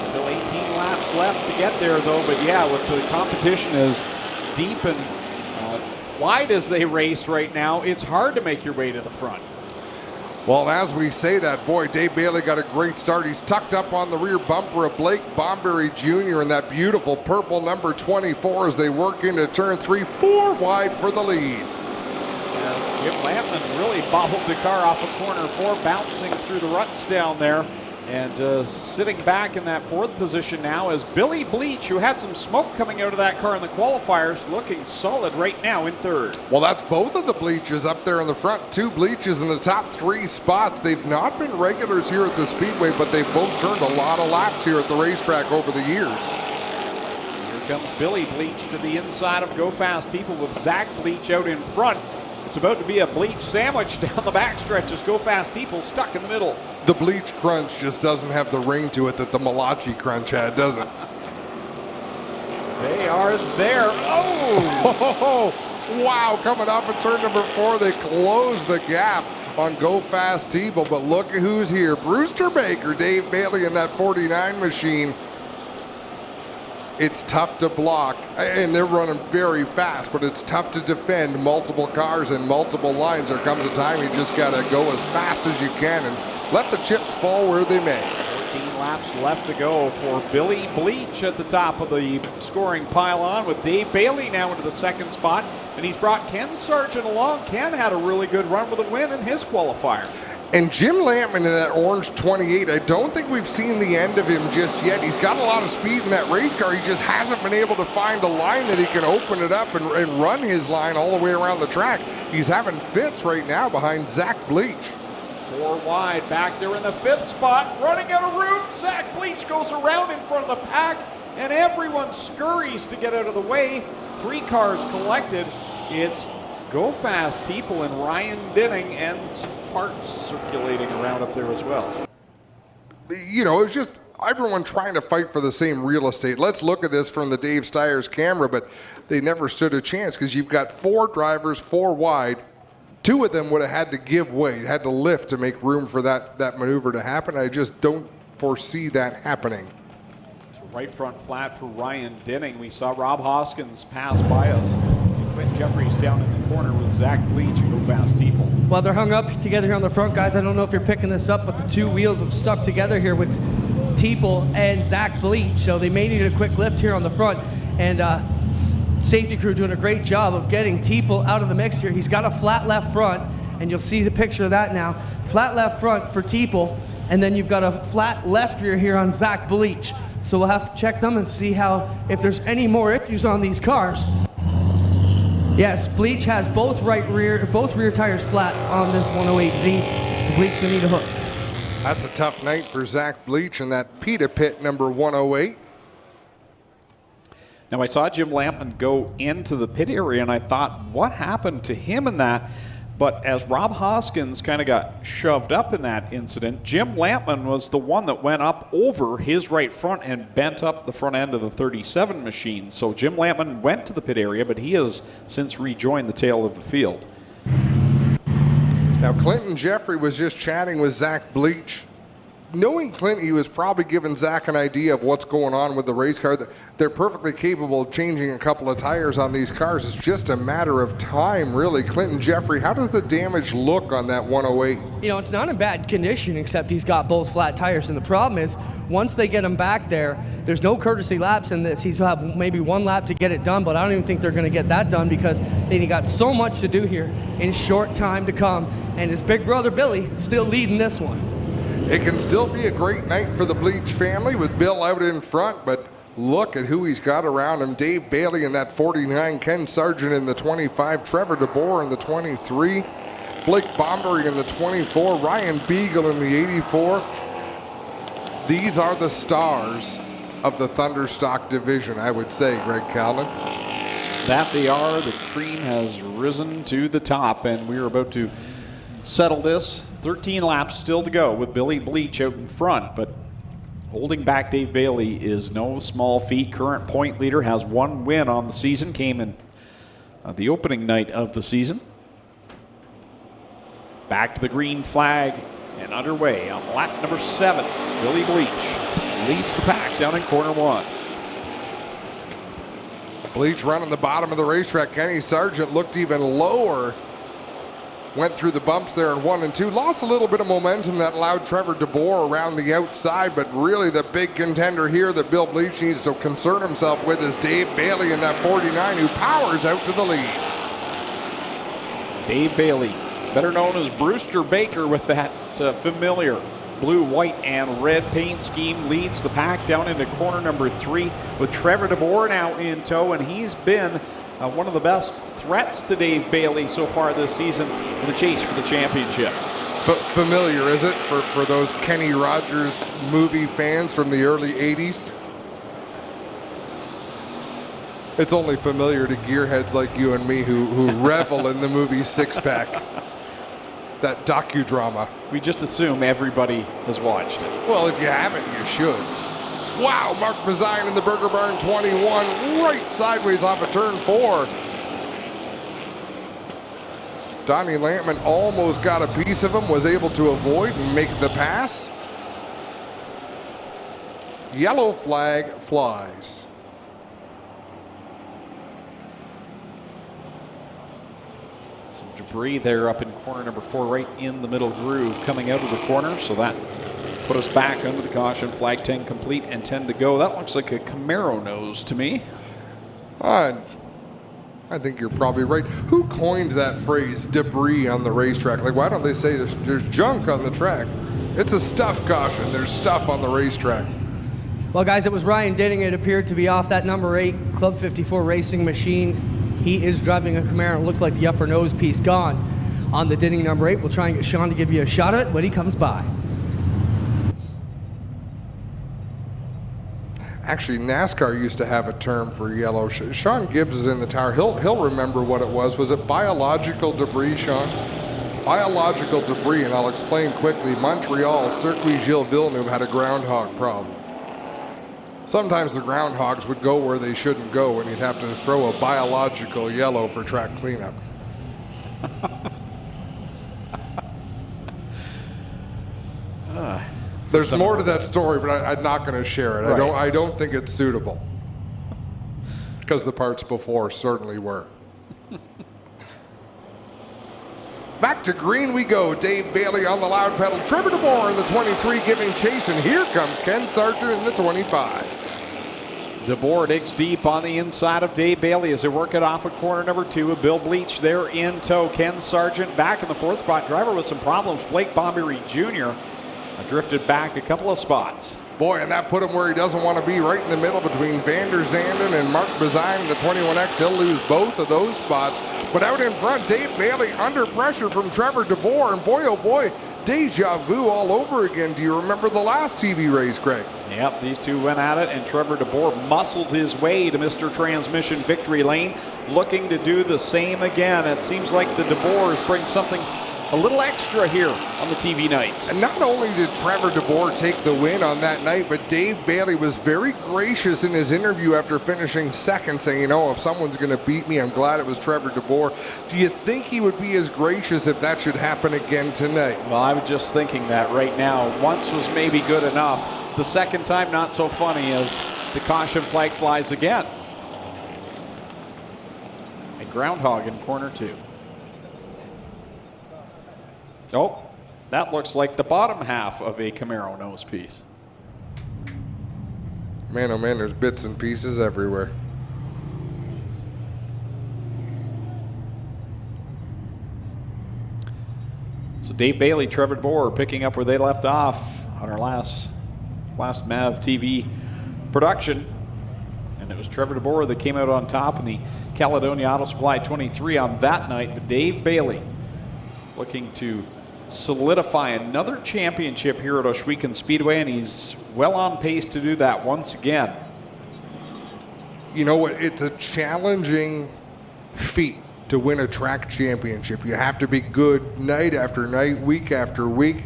Still 18 laps left to get there, though. But yeah, with the competition as deep and wide as they race right now, it's hard to make your way to the front. Well, as we say that, boy, Dave Bailey got a great start. He's tucked up on the rear bumper of Blake Bomberry Jr. in that beautiful purple number 24 as they work into turn 3, 4 wide for the lead. As Jim Lampman really bobbled the car off of corner 4, bouncing through the ruts down there. And sitting back in that 4th position now is Billy Bleach, who had some smoke coming out of that car in the qualifiers, looking solid right now in 3rd. Well, that's both of the Bleaches up there in the front. 2 Bleaches in the top 3 spots. They've not been regulars here at the Speedway, but they've both turned a lot of laps here at the racetrack over the years. Here comes Billy Bleach to the inside of Go Fast Teeple with Zach Bleach out in front. It's about to be a Bleach sandwich down the backstretch as Go Fast Teeple stuck in the middle. The Bleach crunch just doesn't have the ring to it that the Malachi crunch had, does it? They are there. Oh! Wow, coming off of turn number 4, they close the gap on Go Fast Teeple, but look at who's here. Brewster Baker, Dave Bailey in that 49 machine. It's tough to block, and they're running very fast, but it's tough to defend multiple cars and multiple lines. There comes a time you just got to go as fast as you can and let the chips fall where they may. 14 laps left to go for Billy Bleach at the top of the scoring pylon, with Dave Bailey now into the 2nd spot, and he's brought Ken Sargent along. Ken had a really good run with a win in his qualifier. And Jim Lampman in that orange 28, I don't think we've seen the end of him just yet. He's got a lot of speed in that race car. He just hasn't been able to find a line that he can open it up and run his line all the way around the track. He's having fits right now behind Zach Bleach. 4 wide back there in the 5th spot, running out of room. Zach Bleach goes around in front of the pack, and everyone scurries to get out of the way. 3 cars collected. It's Go Fast Teeple and Ryan Dinning, and some parts circulating around up there as well. You know, it's just everyone trying to fight for the same real estate. Let's look at this from the Dave Stiers camera, but they never stood a chance because you've got 4 drivers, 4 wide. 2 of them would have had to give way, had to lift to make room for that maneuver to happen. I just don't foresee that happening. Right front flat for Ryan Denning. We saw Rob Hoskins pass by us. Quentin Jeffries down in the corner with Zach Bleach and Go Fast Teeple. Well, they're hung up together here on the front, guys. I don't know if you're picking this up, but the two wheels have stuck together here with Teeple and Zach Bleach. So they may need a quick lift here on the front. And safety crew doing a great job of getting Teeple out of the mix here. He's got a flat left front, and you'll see the picture of that now. Flat left front for Teeple, and then you've got a flat left rear here on Zach Bleach. So we'll have to check them and see if there's any more issues on these cars. Yes, Bleach has both rear tires flat on this 108Z. So Bleach gonna need a hook. That's a tough night for Zach Bleach in that PETA pit number 108. Now I saw Jim Lampman go into the pit area and I thought, what happened to him in that? But as Rob Hoskins kind of got shoved up in that incident, Jim Lampman was the one that went up over his right front and bent up the front end of the 37 machine. So Jim Lampman went to the pit area, but he has since rejoined the tail of the field. Now Clinton Jeffrey was just chatting with Zach Bleach. Knowing Clint, he was probably giving Zach an idea of what's going on with the race car. They're perfectly capable of changing a couple of tires on these cars. It's just a matter of time, really. Clinton Jeffrey, how does the damage look on that 108? You know, it's not in bad condition, except he's got both flat tires. And the problem is, once they get him back there, there's no courtesy laps in this. He's have maybe one lap to get it done, but I don't even think they're going to get that done because they got so much to do here in short time to come. And his big brother, Billy, still leading this one. It can still be a great night for the Bleach family with Bill out in front, but look at who he's got around him. Dave Bailey in that 49, Ken Sargent in the 25, Trevor DeBoer in the 23, Blake Bombery in the 24, Ryan Beagle in the 84. These are the stars of the Thunderstock division, I would say, Greg Calvin. That they are. The cream has risen to the top, and we're about to settle this. 13 laps still to go with Billy Bleach out in front, but holding back Dave Bailey is no small feat. Current point leader has one win on the season, came in the opening night of the season. Back to the green flag and underway on lap number 7. Billy Bleach leads the pack down in corner 1. Bleach running the bottom of the racetrack. Kenny Sargent looked even lower. Went through the bumps there in 1 and 2. Lost a little bit of momentum that allowed Trevor DeBoer around the outside, but really the big contender here that Bill Bleach needs to concern himself with is Dave Bailey in that 49, who powers out to the lead. Dave Bailey, better known as Brewster Baker, with that familiar blue, white, and red paint scheme, leads the pack down into corner number 3 with Trevor DeBoer now in tow, and he's been one of the best threats to Dave Bailey so far this season in the chase for the championship. Familiar, is it, for those Kenny Rogers movie fans from the early 80s? It's only familiar to gearheads like you and me who revel in the movie Six Pack, that docudrama. We just assume everybody has watched it. Well, if you haven't, you should. Wow, Mark Bazine in the Burger Barn 21, right sideways off of turn 4. Donnie Lampman almost got a piece of him, was able to avoid and make the pass. Yellow flag flies. Some debris there up in corner number 4, right in the middle groove coming out of the corner, so that put us back under the caution flag. 10 complete and 10 to go. That looks like a Camaro nose to me. I think you're probably right. Who coined that phrase, debris on the racetrack? Like, why don't they say there's junk on the track? It's a stuff caution. There's stuff on the racetrack. Well, guys, it was Ryan Denning. It appeared to be off that number 8 Club 54 racing machine. He is driving a Camaro. It looks like the upper nose piece gone on the Denning number 8. We'll try and get Sean to give you a shot at it when he comes by. Actually, NASCAR used to have a term for yellow. Sean Gibbs is in the tower. He'll remember what it was. Was it biological debris, Sean? Biological debris, and I'll explain quickly. Montreal, Circuit Gilles Villeneuve had a groundhog problem. Sometimes the groundhogs would go where they shouldn't go, and you'd have to throw a biological yellow for track cleanup. There's more to that story, but I'm not going to share it. Right. I don't think it's suitable. Because the parts before certainly were. Back to green we go. Dave Bailey on the loud pedal. Trevor DeBoer in the 23 giving chase, and here comes Ken Sargent in the 25. DeBoer digs deep on the inside of Dave Bailey as they work it off of corner number 2 with Bill Bleach there in tow. Ken Sargent back in the 4th spot. Driver with some problems. Blake Bombery Jr. drifted back a couple of spots. Boy, and that put him where he doesn't want to be, right in the middle between Van der Zanden and Mark Bazine in the 21X. He'll lose both of those spots. But out in front, Dave Bailey under pressure from Trevor DeBoer. And boy, oh boy, deja vu all over again. Do you remember the last TV race, Greg? Yep, these two went at it, and Trevor DeBoer muscled his way to Mr. Transmission victory lane, looking to do the same again. It seems like the DeBoers bring something a little extra here on the TV nights. And not only did Trevor DeBoer take the win on that night, but Dave Bailey was very gracious in his interview after finishing second, saying, you know, if someone's going to beat me, I'm glad it was Trevor DeBoer. Do you think he would be as gracious if that should happen again tonight? Well, I was just thinking that right now. Once was maybe good enough. The second time, not so funny, as the caution flag flies again. A groundhog in corner 2. Oh, that looks like the bottom half of a Camaro nose piece. Man, oh man, there's bits and pieces everywhere. So Dave Bailey, Trevor DeBoer picking up where they left off on our last MAV TV production. And it was Trevor DeBoer that came out on top in the Caledonia Auto Supply 23 on that night. But Dave Bailey looking to solidify another championship here at Ohsweken Speedway, and he's well on pace to do that once again. You know what? It's a challenging feat to win a track championship. You have to be good night after night, week after week.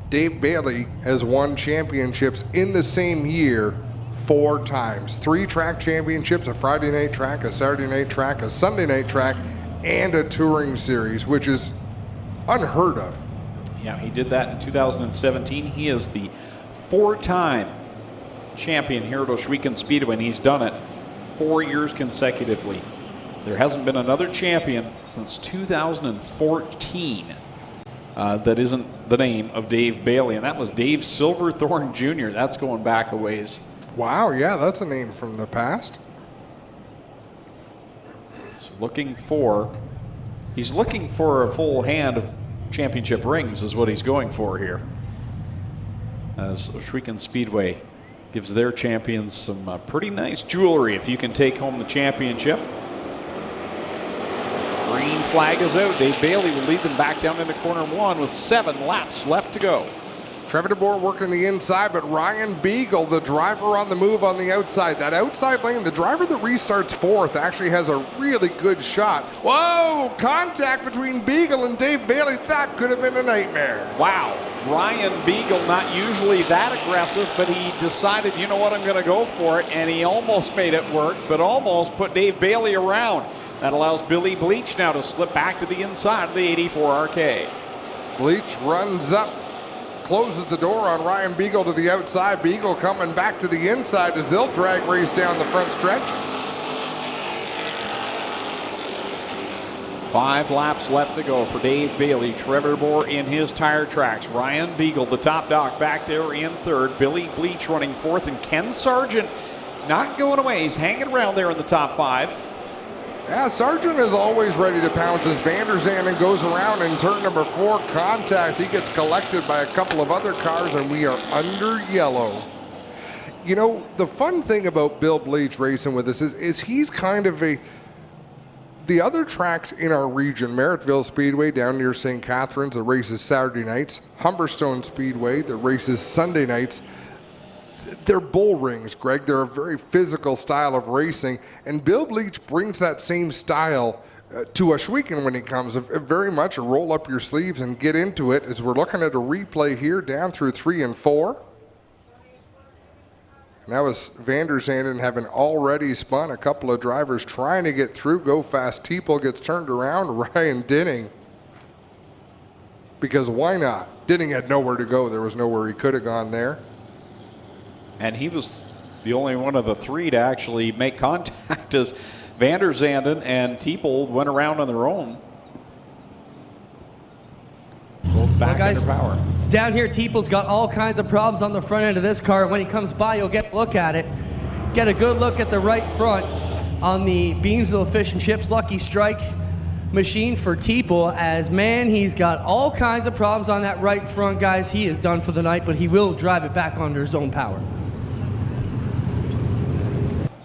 Dave Bailey has won championships in the same year 4 times. 3 track championships, a Friday night track, a Saturday night track, a Sunday night track, and a touring series, which is unheard of. Yeah, he did that in 2017. He is the 4-time champion here at Ohsweken Speedway, and he's done it 4 years consecutively. There hasn't been another champion since 2014 that isn't the name of Dave Bailey, and that was Dave Silverthorne Jr. That's going back a ways. Wow, yeah, that's a name from the past. So he's looking for a full hand of championship rings is what he's going for here, as Ohsweken Speedway gives their champions some pretty nice jewelry if you can take home the championship. Green flag is out. Dave Bailey will lead them back down into corner 1 with 7 laps left to go. Trevor DeBoer working the inside, but Ryan Beagle, the driver on the move on the outside. That outside lane, the driver that restarts 4th actually has a really good shot. Whoa, contact between Beagle and Dave Bailey. That could have been a nightmare. Wow, Ryan Beagle not usually that aggressive, but he decided, you know what, I'm going to go for it, and he almost made it work, but almost put Dave Bailey around. That allows Billy Bleach now to slip back to the inside of the 84 RK. Bleach runs up, closes the door on Ryan Beagle to the outside. Beagle coming back to the inside as they'll drag race down the front stretch. 5 laps left to go for Dave Bailey. Trevor DeBoer in his tire tracks. Ryan Beagle, the top dog, back there in 3rd. Billy Bleach running 4th, and Ken Sargent is not going away. He's hanging around there in the top 5. Yeah, Sargent is always ready to pounce as Van der Zanden goes around in turn number 4. Contact. He gets collected by a couple of other cars, and we are under yellow. You know, the fun thing about Bill Bleach racing with us is he's kind of the other tracks in our region, Merrittville Speedway down near St. Catharines that races Saturday nights, Humberstone Speedway that races Sunday nights. They're bull rings, Greg. They're a very physical style of racing, and Bill Bleach brings that same style to Ohsweken when he comes. Very much a roll up your sleeves and get into it, as we're looking at a replay here down through 3 and 4. And that was Van der Zanden having already spun. A couple of drivers trying to get through. Go Fast Teeple gets turned around. Ryan Dinning, because why not? Dinning had nowhere to go. There was nowhere he could have gone there. And he was the only one of the three to actually make contact as Van der Zanden and Teepold went around on their own. Both back under power. Down here, Teepold's got all kinds of problems on the front end of this car. When he comes by, you'll get a look at it. Get a good look at the right front on the Beamsville Fish and Chips Lucky Strike machine for Teepold, as man, he's got all kinds of problems on that right front, guys. He is done for the night, but he will drive it back under his own power.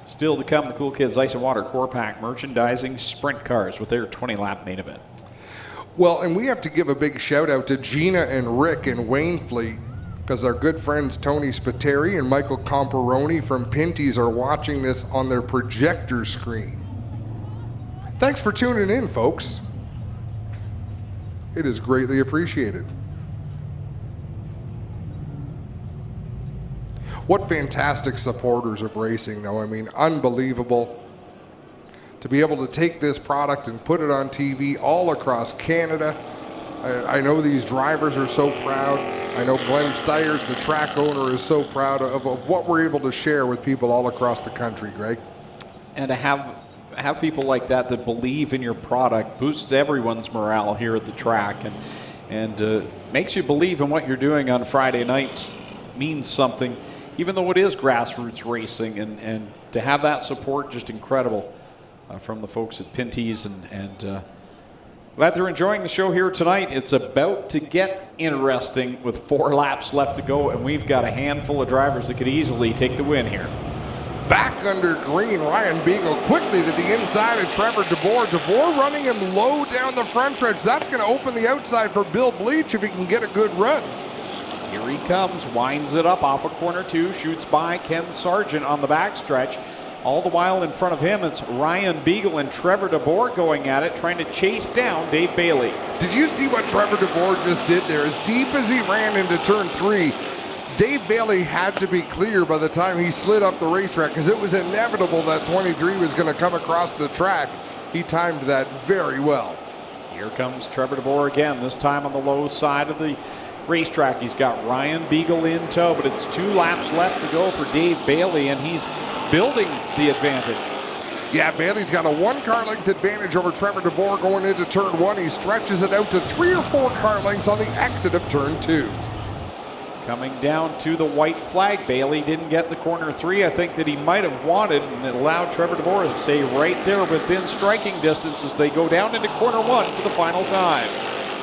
Still to come, the Cool Kids Ice and Water Core Pack merchandising sprint cars with their 20-lap main event. Well, and we have to give a big shout out to Gina and Rick in Wainfleet, because our good friends Tony Spiteri and Michael Comparoni from Pinty's are watching this on their projector screen. Thanks for tuning in, folks. It is greatly appreciated. What fantastic supporters of racing, though. I mean, unbelievable. To be able to take this product and put it on TV all across Canada. I know these drivers are so proud. I know Glenn Stiers, the track owner, is so proud of what we're able to share with people all across the country, Greg. And to have people like that believe in your product boosts everyone's morale here at the track and makes you believe in what you're doing on Friday nights. Means something, even though it is grassroots racing, and to have that support, just incredible from the folks at Pinty's, and glad they're enjoying the show here tonight. It's about to get interesting with 4 laps left to go, and we've got a handful of drivers that could easily take the win here. Back under green, Ryan Beagle quickly to the inside of Trevor DeBoer. DeBoer running him low down the front stretch. That's going to open the outside for Bill Bleach if he can get a good run. Here he comes, winds it up off of corner 2, shoots by Ken Sargent on the backstretch. All the while in front of him, it's Ryan Beagle and Trevor DeBoer going at it, trying to chase down Dave Bailey. Did you see what Trevor DeBoer just did there? As deep as he ran into turn 3, Dave Bailey had to be clear by the time he slid up the racetrack, because it was inevitable that 23 was going to come across the track. He timed that very well. Here comes Trevor DeBoer again, this time on the low side of the racetrack. He's got Ryan Beagle in tow, but it's 2 laps left to go for Dave Bailey, and he's building the advantage. Yeah, Bailey's got a 1-car length advantage over Trevor DeBoer going into turn 1. He stretches it out to 3 or 4 car lengths on the exit of turn 2. Coming down to the white flag, Bailey didn't get the corner 3. I think that he might have wanted, and it allowed Trevor DeBoer to stay right there within striking distance as they go down into corner 1 for the final time.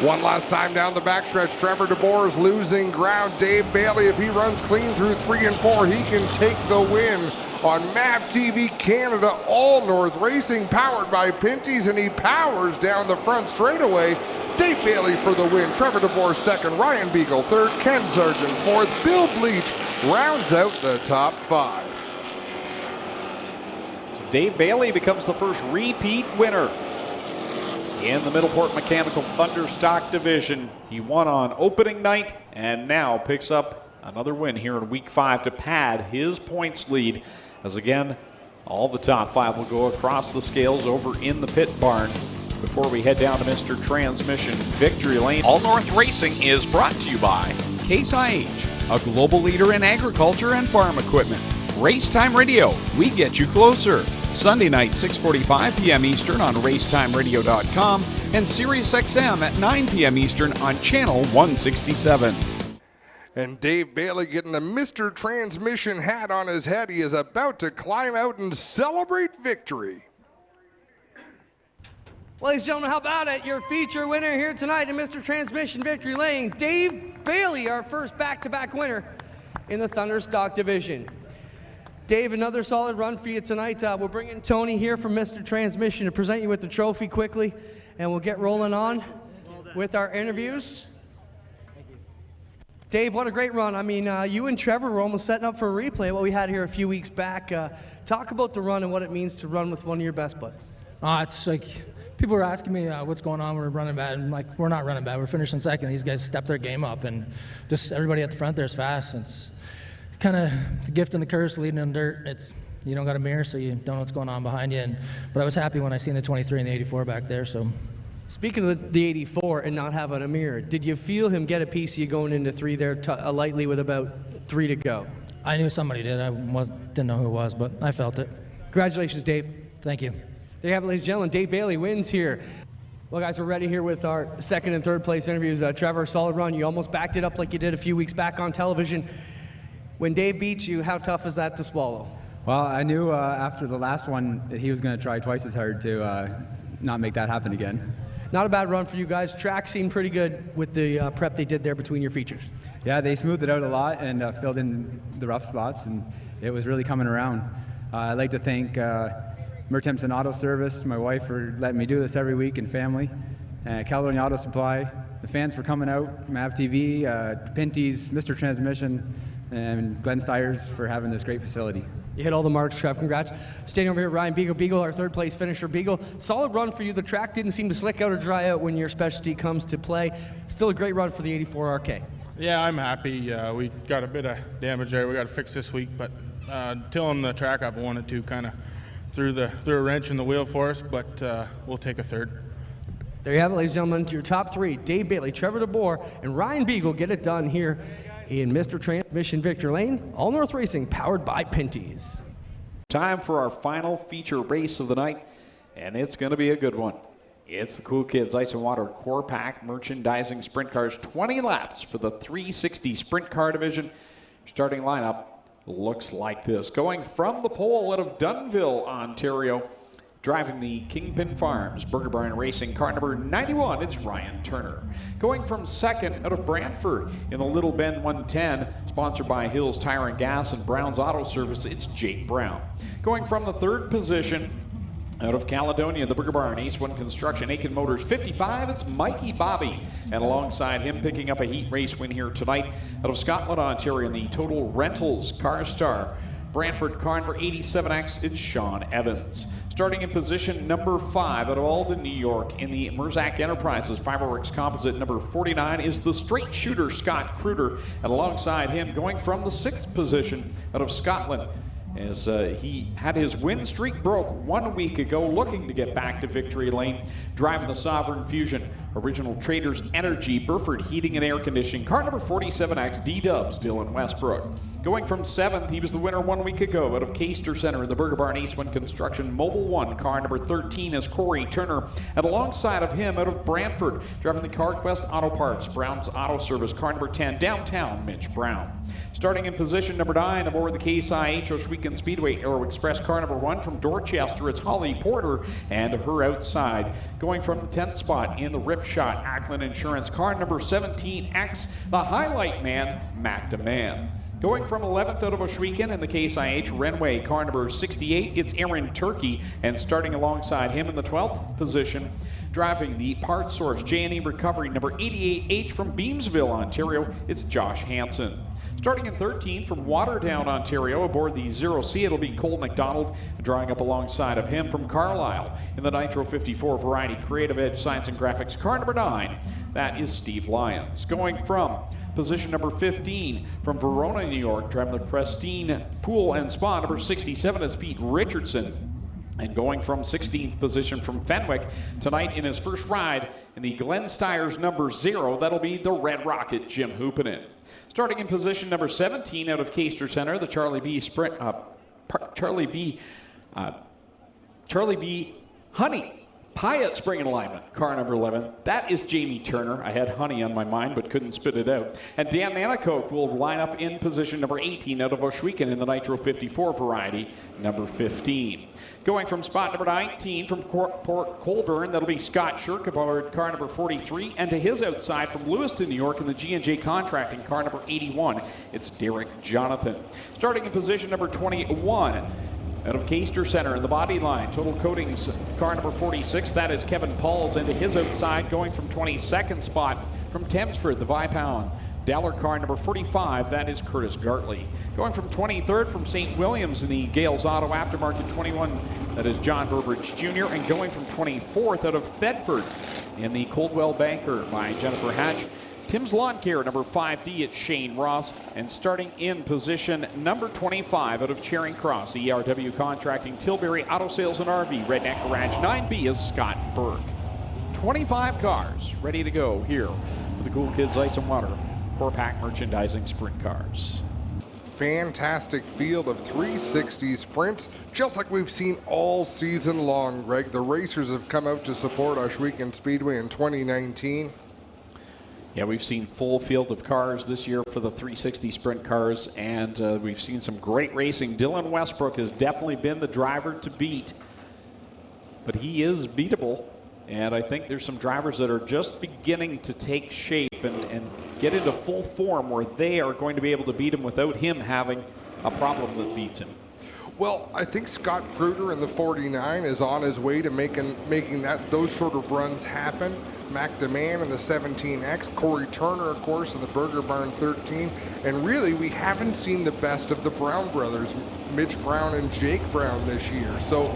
One last time down the backstretch, Trevor DeBoer is losing ground. Dave Bailey, if he runs clean through 3 and 4, he can take the win on MAV TV Canada All North Racing, powered by Pinty's, and he powers down the front straightaway. Dave Bailey for the win, Trevor DeBoer second, Ryan Beagle third, Ken Sargent fourth, Bill Bleach rounds out the top 5. So Dave Bailey becomes the first repeat winner in the Middleport Mechanical Thunder Stock Division. He won on opening night and now picks up another win here in week 5 to pad his points lead, as again all the top 5 will go across the scales over in the pit barn before we head down to Mr. Transmission Victory Lane. All North Racing is brought to you by Case IH, a global leader in agriculture and farm equipment. Racetime Radio, we get you closer. Sunday night, 6:45 p.m. Eastern on racetimeradio.com and SiriusXM at 9 p.m. Eastern on channel 167. And Dave Bailey getting the Mr. Transmission hat on his head. He is about to climb out and celebrate victory. Well, ladies and gentlemen, how about it? Your feature winner here tonight in Mr. Transmission Victory Lane, Dave Bailey, our first back-to-back winner in the Thunder Stock Division. Dave, another solid run for you tonight. We'll bring in Tony here from Mr. Transmission to present you with the trophy quickly, and we'll get rolling on with our interviews. Dave, what a great run. I mean, you and Trevor were almost setting up for a replay of what we had here a few weeks back. Talk about the run and what it means to run with one of your best buds. It's like people were asking me what's going on. We're running bad. I'm like, we're not running bad. We're finishing second. These guys stepped their game up, and just everybody at the front there is fast. It's kind of the gift and the curse leading in dirt. It's you don't got a mirror, so you don't know what's going on behind you. But I was happy when I seen the 23 and the 84 back there. So Speaking of the 84 and not having a mirror, did you feel him get a piece of you going into 3 there lightly with about 3 to go? I knew somebody did. Didn't know who it was, but I felt it. Congratulations, Dave. Thank you. There you have it, ladies and gentlemen. Dave Bailey wins here. Well, guys, we're ready here with our second and third place interviews. Trevor, solid run. You almost backed it up like you did a few weeks back on television. When Dave beats you, how tough is that to swallow? Well, I knew after the last one that he was going to try twice as hard to not make that happen again. Not a bad run for you guys. Track seemed pretty good with the prep they did there between your features. Yeah, they smoothed it out a lot and filled in the rough spots, and it was really coming around. I'd like to thank Mertempson Auto Service, my wife, for letting me do this every week, and family, Caledonia Auto Supply, the fans for coming out, MAV TV, Pinty's, Mr. Transmission, and Glenn Stiers for having this great facility. You hit all the marks, Trev. Congrats. Standing over here, Ryan Beagle. Beagle, our third place finisher. Beagle, solid run for you. The track didn't seem to slick out or dry out when your specialty comes to play. Still a great run for the 84 RK. Yeah, I'm happy. We got a bit of damage there we got to fix this week, but tilling the track up 1 and 2 kind of threw a wrench in the wheel for us, but we'll take a third. There you have it, ladies and gentlemen. Your top 3, Dave Bailey, Trevor DeBoer, and Ryan Beagle get it done here in Mr. Transmission Victory Lane. All North Racing, powered by Pinty's. Time for our final feature race of the night, and it's going to be a good one. It's the Cool Kids Ice and Water Core Pack Merchandising Sprint Cars. 20 laps for the 360 Sprint Car Division. Starting lineup looks like this. Going from the pole out of Dunnville, Ontario, driving the Kingpin Farms Burger Barn Racing car number 91, it's Ryan Turner. Going from second out of Brantford in the Little Bend 110, sponsored by Hills Tire and Gas and Brown's Auto Service, it's Jake Brown. Going from the third position out of Caledonia, the Burger Barn Ace 1 Construction Aiken Motors 55, it's Mikey Bobby. And alongside him, picking up a heat race win here tonight out of Scotland, Ontario, in the Total Rentals Car Star Brantford car number 87X, it's Sean Evans. Starting in position number 5 out of Alden, New York, in the Merzac Enterprises Fiberworks Composite number 49 is the straight shooter Scott Kruder. And alongside him, going from the 6th position out of Scotland, as he had his win streak broke 1 week ago, looking to get back to victory lane, driving the Sovereign Fusion Original Traders Energy Burford Heating and Air Conditioning car number 47X D-Dubs Dylan Westbrook. Going from 7th, he was the winner 1 week ago out of Caister Center in the Burger Barn Ace 1 Construction Mobile 1 car number 13 is Corey Turner. And alongside of him out of Brantford, driving the CarQuest Auto Parts Brown's Auto Service car number 10 downtown Mitch Brown. Starting in position number 9 aboard the Case IH Oshweekend Speedway Aero Express car number 1 from Dorchester, it's Holly Porter and her outside. Going from the 10th spot in the Ripshot Ackland Insurance car number 17X, the highlight man, Mac DeMann. Going from 11th out of Oshweekend in the Case IH Renway car number 68, it's Aaron Turkey. And starting alongside him in the 12th position, driving the Part Source J&E Recovery number 88H from Beamsville, Ontario, it's Josh Hansen. Starting in 13th from Waterdown, Ontario, aboard the 0C, it'll be Cole McDonald. Drawing up alongside of him from Carlisle in the Nitro 54 Variety Creative Edge Science and Graphics car number 9, that is Steve Lyons. Going from position number 15 from Verona, New York, driving the Pristine Pool and Spa number 67 is Pete Richardson. And going from 16th position from Fenwick tonight in his first ride in the Glenn Stiers number 0, that'll be the Red Rocket, Jim Hoopinen. Starting in position number 17 out of Caister Center, the Charlie B. Honey Pyatt Spring and Alignment, car number 11. That is Jamie Turner. I had honey on my mind but couldn't spit it out. And Dan Nanakoke will line up in position number 18 out of Oshweekend in the Nitro 54 Variety, number 15. Going from spot number 19 from Port Colborne, that'll be Scott Shirk aboard car number 43. And to his outside from Lewiston, New York in the G&J Contracting car number 81, it's Derek Jonathan. Starting in position number 21, out of Caister Center in the body line, Total Coatings car number 46, that is Kevin Pauls. And to his outside, going from 22nd spot from Thamesford, the Vipound Dowler car number 45, that is Curtis Gartley. Going from 23rd from St. Williams in the Gales Auto Aftermarket 21, that is John Burbridge Jr. And going from 24th out of Thetford in the Coldwell Banker by Jennifer Hatch, Tim's Lawn Care, number 5D, it's Shane Ross. And starting in position number 25 out of Charing Cross, ERW Contracting, Tilbury Auto Sales and RV, Redneck Garage 9B is Scott Berg. 25 cars ready to go here for the Cool Kids Ice and Water Core-Pack Merchandising Sprint Cars. Fantastic field of 360 sprints, just like we've seen all season long, Greg. The racers have come out to support Ohsweken Speedway in 2019. Yeah, we've seen full field of cars this year for the 360 sprint cars, and we've seen some great racing. Dylan Westbrook has definitely been the driver to beat, but he is beatable, and I think there's some drivers that are just beginning to take shape and get into full form where they are going to be able to beat him without him having a problem that beats him. Well, I think Scott Kruger in the 49 is on his way to making those sort of runs happen. Mac DeMann in the 17X, Corey Turner, of course, in the Burger Barn 13, and really we haven't seen the best of the Brown brothers, Mitch Brown and Jake Brown this year. So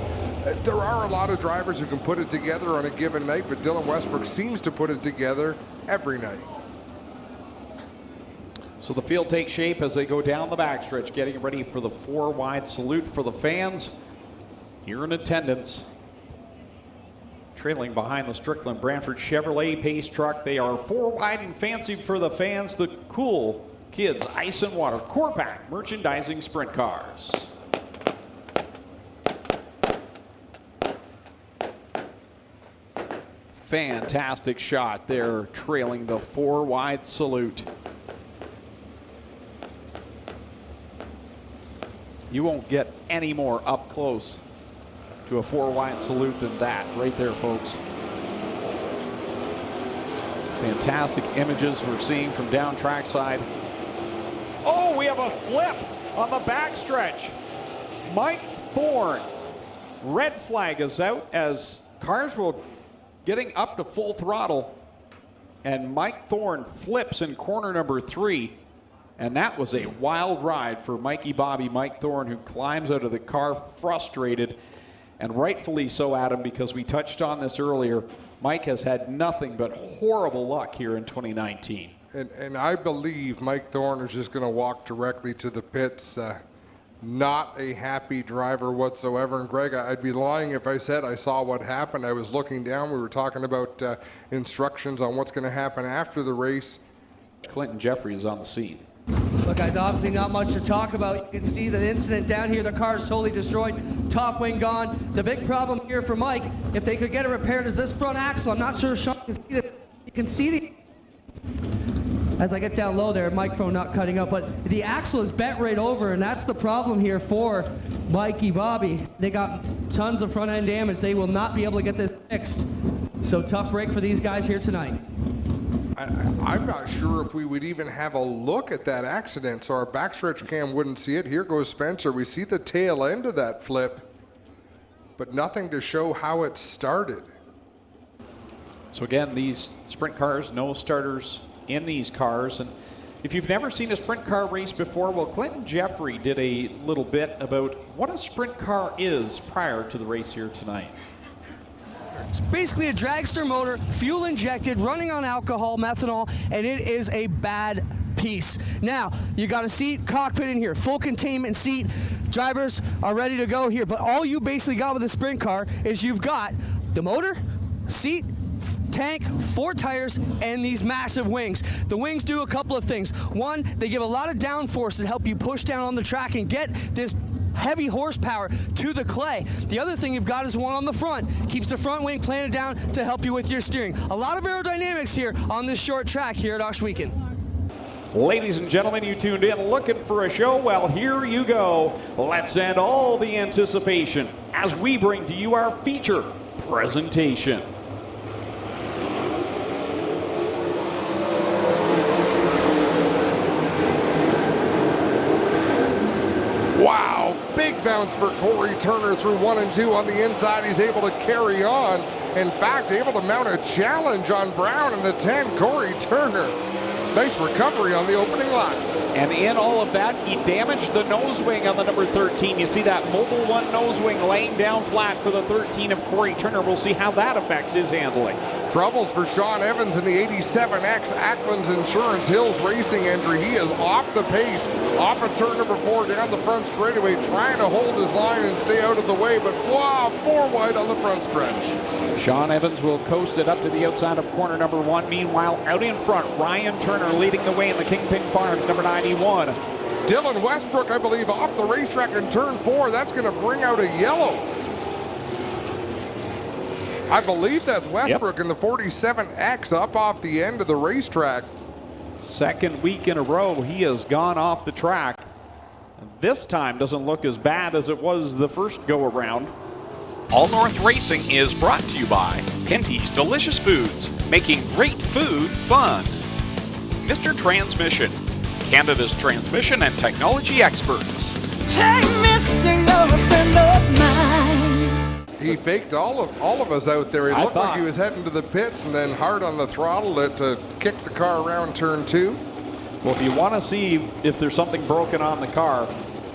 there are a lot of drivers who can put it together on a given night, but Dylan Westbrook seems to put it together every night. So the field takes shape as they go down the backstretch, getting ready for the 4 wide salute for the fans here in attendance. Trailing behind the Strickland Brantford Chevrolet Pace truck. They are 4 wide and fancy for the fans. The Cool Kids Ice and Water Core-Pack Merchandising Sprint Cars. Fantastic shot there, trailing the 4 wide salute. You won't get any more up close to a 4 wide salute than that right there, folks. Fantastic images we're seeing from down trackside. Oh, we have a flip on the backstretch. Mike Thorne. Red flag is out as cars were getting up to full throttle, and Mike Thorne flips in corner number 3. And that was a wild ride for Mikey Bobby Mike Thorne, who climbs out of the car frustrated, and rightfully so, Adam, because we touched on this earlier. Mike has had nothing but horrible luck here in 2019. And I believe Mike Thorne is just going to walk directly to the pits. Not a happy driver whatsoever. And Greg, I'd be lying if I said I saw what happened. I was looking down. We were talking about instructions on what's going to happen after the race. Clinton Jeffrey is on the scene. Look, guys, obviously not much to talk about. You can see the incident down here. The car's totally destroyed. Top wing gone. The big problem here for Mike, if they could get it repaired, is this front axle. I'm not sure Sean can see that. You can see the... As I get down low there, microphone not cutting up, but the axle is bent right over, and that's the problem here for Mikey Bobby. They got tons of front end damage. They will not be able to get this fixed. So tough break for these guys here tonight. I'm not sure if we would even have a look at that accident, so our backstretch cam wouldn't see it. Here goes Spencer. We see the tail end of that flip, but nothing to show how it started. So again, these sprint cars, no starters in these cars. And if you've never seen a sprint car race before, well, Clinton Jeffrey did a little bit about what a sprint car is prior to the race here tonight. It's basically a dragster motor, fuel injected, running on alcohol, methanol, and it is a bad piece. Now, you got a seat, cockpit in here, full containment seat. Drivers are ready to go here, but all you basically got with a sprint car is you've got the motor, seat, tank, 4 tires, and these massive wings. The wings do a couple of things. One, they give a lot of downforce to help you push down on the track and get this heavy horsepower to the clay. The other thing you've got is one on the front. Keeps the front wing planted down to help you with your steering. A lot of aerodynamics here on this short track here at Ohsweken. Ladies and gentlemen, you tuned in looking for a show? Well, here you go. Let's end all the anticipation as we bring to you our feature presentation. Wow, big bounce for Corey Turner through 1 and 2 on the inside. He's able to carry on. In fact, able to mount a challenge on Brown in the 10. Corey Turner, nice recovery on the opening line. And in all of that, he damaged the nose wing on the number 13. You see that Mobile 1 nose wing laying down flat for the 13 of Corey Turner. We'll see how that affects his handling. Troubles for Sean Evans in the 87X Ackland's Insurance Hills Racing entry. He is off the pace, off of turn number 4 down the front straightaway, trying to hold his line and stay out of the way, but wow, 4 wide on the front stretch. Sean Evans will coast it up to the outside of corner number 1. Meanwhile, out in front, Ryan Turner leading the way in the Kingpin Farms, number 91. Dylan Westbrook, I believe, off the racetrack in turn 4. That's going to bring out a yellow. I believe that's Westbrook in the 47X up off the end of the racetrack. Second week in a row, he has gone off the track. This time doesn't look as bad as it was the first go around. All North Racing is brought to you by Pinty's Delicious Foods, making great food fun. Mr. Transmission, Canada's transmission and technology experts. Take Mr. You're a friend of mine. He faked all of us out there. It looked like he was heading to the pits and then hard on the throttle to kick the car around turn 2. Well, if you want to see if there's something broken on the car,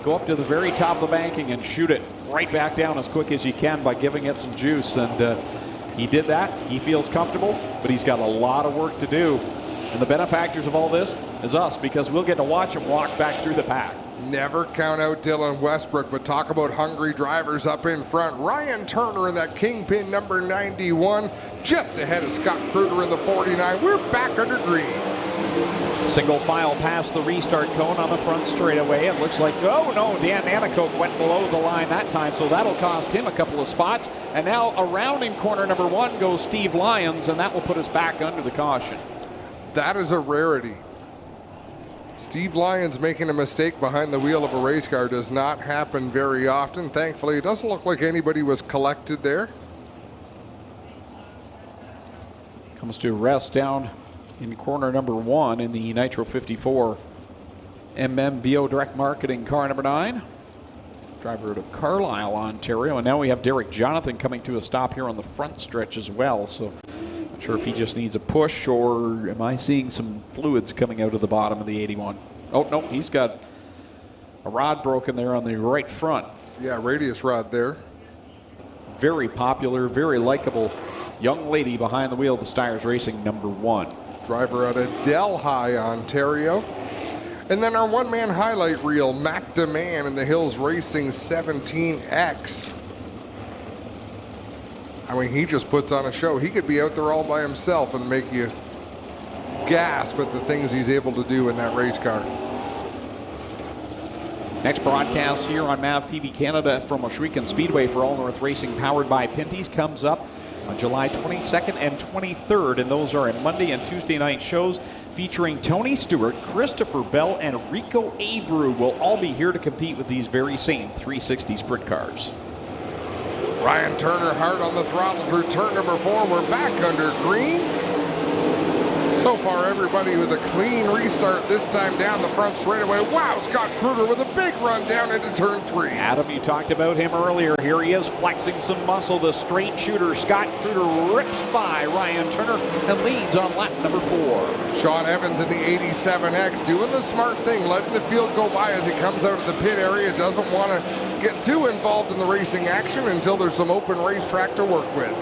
go up to the very top of the banking and shoot it right back down as quick as you can by giving it some juice. And he did that. He feels comfortable, but he's got a lot of work to do. And the benefactors of all this is us, because we'll get to watch him walk back through the pack. Never count out Dylan Westbrook, but talk about hungry drivers up in front. Ryan Turner in that Kingpin number 91, just ahead of Scott Kruger in the 49. We're back under green. Single file past the restart cone on the front straightaway. It looks like, oh no, Dan Nanakoke went below the line that time, so that'll cost him a couple of spots. And now around in corner number 1 goes Steve Lyons, and that will put us back under the caution. That is a rarity. Steve Lyons making a mistake behind the wheel of a race car does not happen very often. Thankfully, it doesn't look like anybody was collected there. Comes to rest down in corner number 1 in the Nitro 54 MMBO Direct Marketing car number 9. Driver out of Carlisle, Ontario. And now we have Derek Jonathan coming to a stop here on the front stretch as well. So not sure if he just needs a push, or am I seeing some fluids coming out of the bottom of the 81? Oh, no, he's got a rod broken there on the right front. Yeah, radius rod there. Very popular, very likable young lady behind the wheel of the Steyrs Racing number 1. Driver out of Delhi, Ontario. And then our one-man highlight reel, Mac DeMann in the Hills Racing 17X. I mean, he just puts on a show. He could be out there all by himself and make you gasp at the things he's able to do in that race car. Next broadcast here on MAV TV Canada from Ohsweken Speedway for All North Racing, powered by Pinty's, comes up on July 22nd and 23rd, and those are a Monday and Tuesday night shows featuring Tony Stewart, Christopher Bell, and Rico Abreu will all be here to compete with these very same 360 sprint cars. Ryan Turner hard on the throttle through turn number 4. We're back under green. So far, everybody with a clean restart this time down the front straightaway. Wow, Scott Kruger with a big run down into turn 3. Adam, you talked about him earlier. Here he is flexing some muscle. The straight shooter, Scott Kruger, rips by Ryan Turner and leads on lap number 4. Sean Evans in the 87X doing the smart thing, letting the field go by as he comes out of the pit area. Doesn't want to get too involved in the racing action until there's some open racetrack to work with.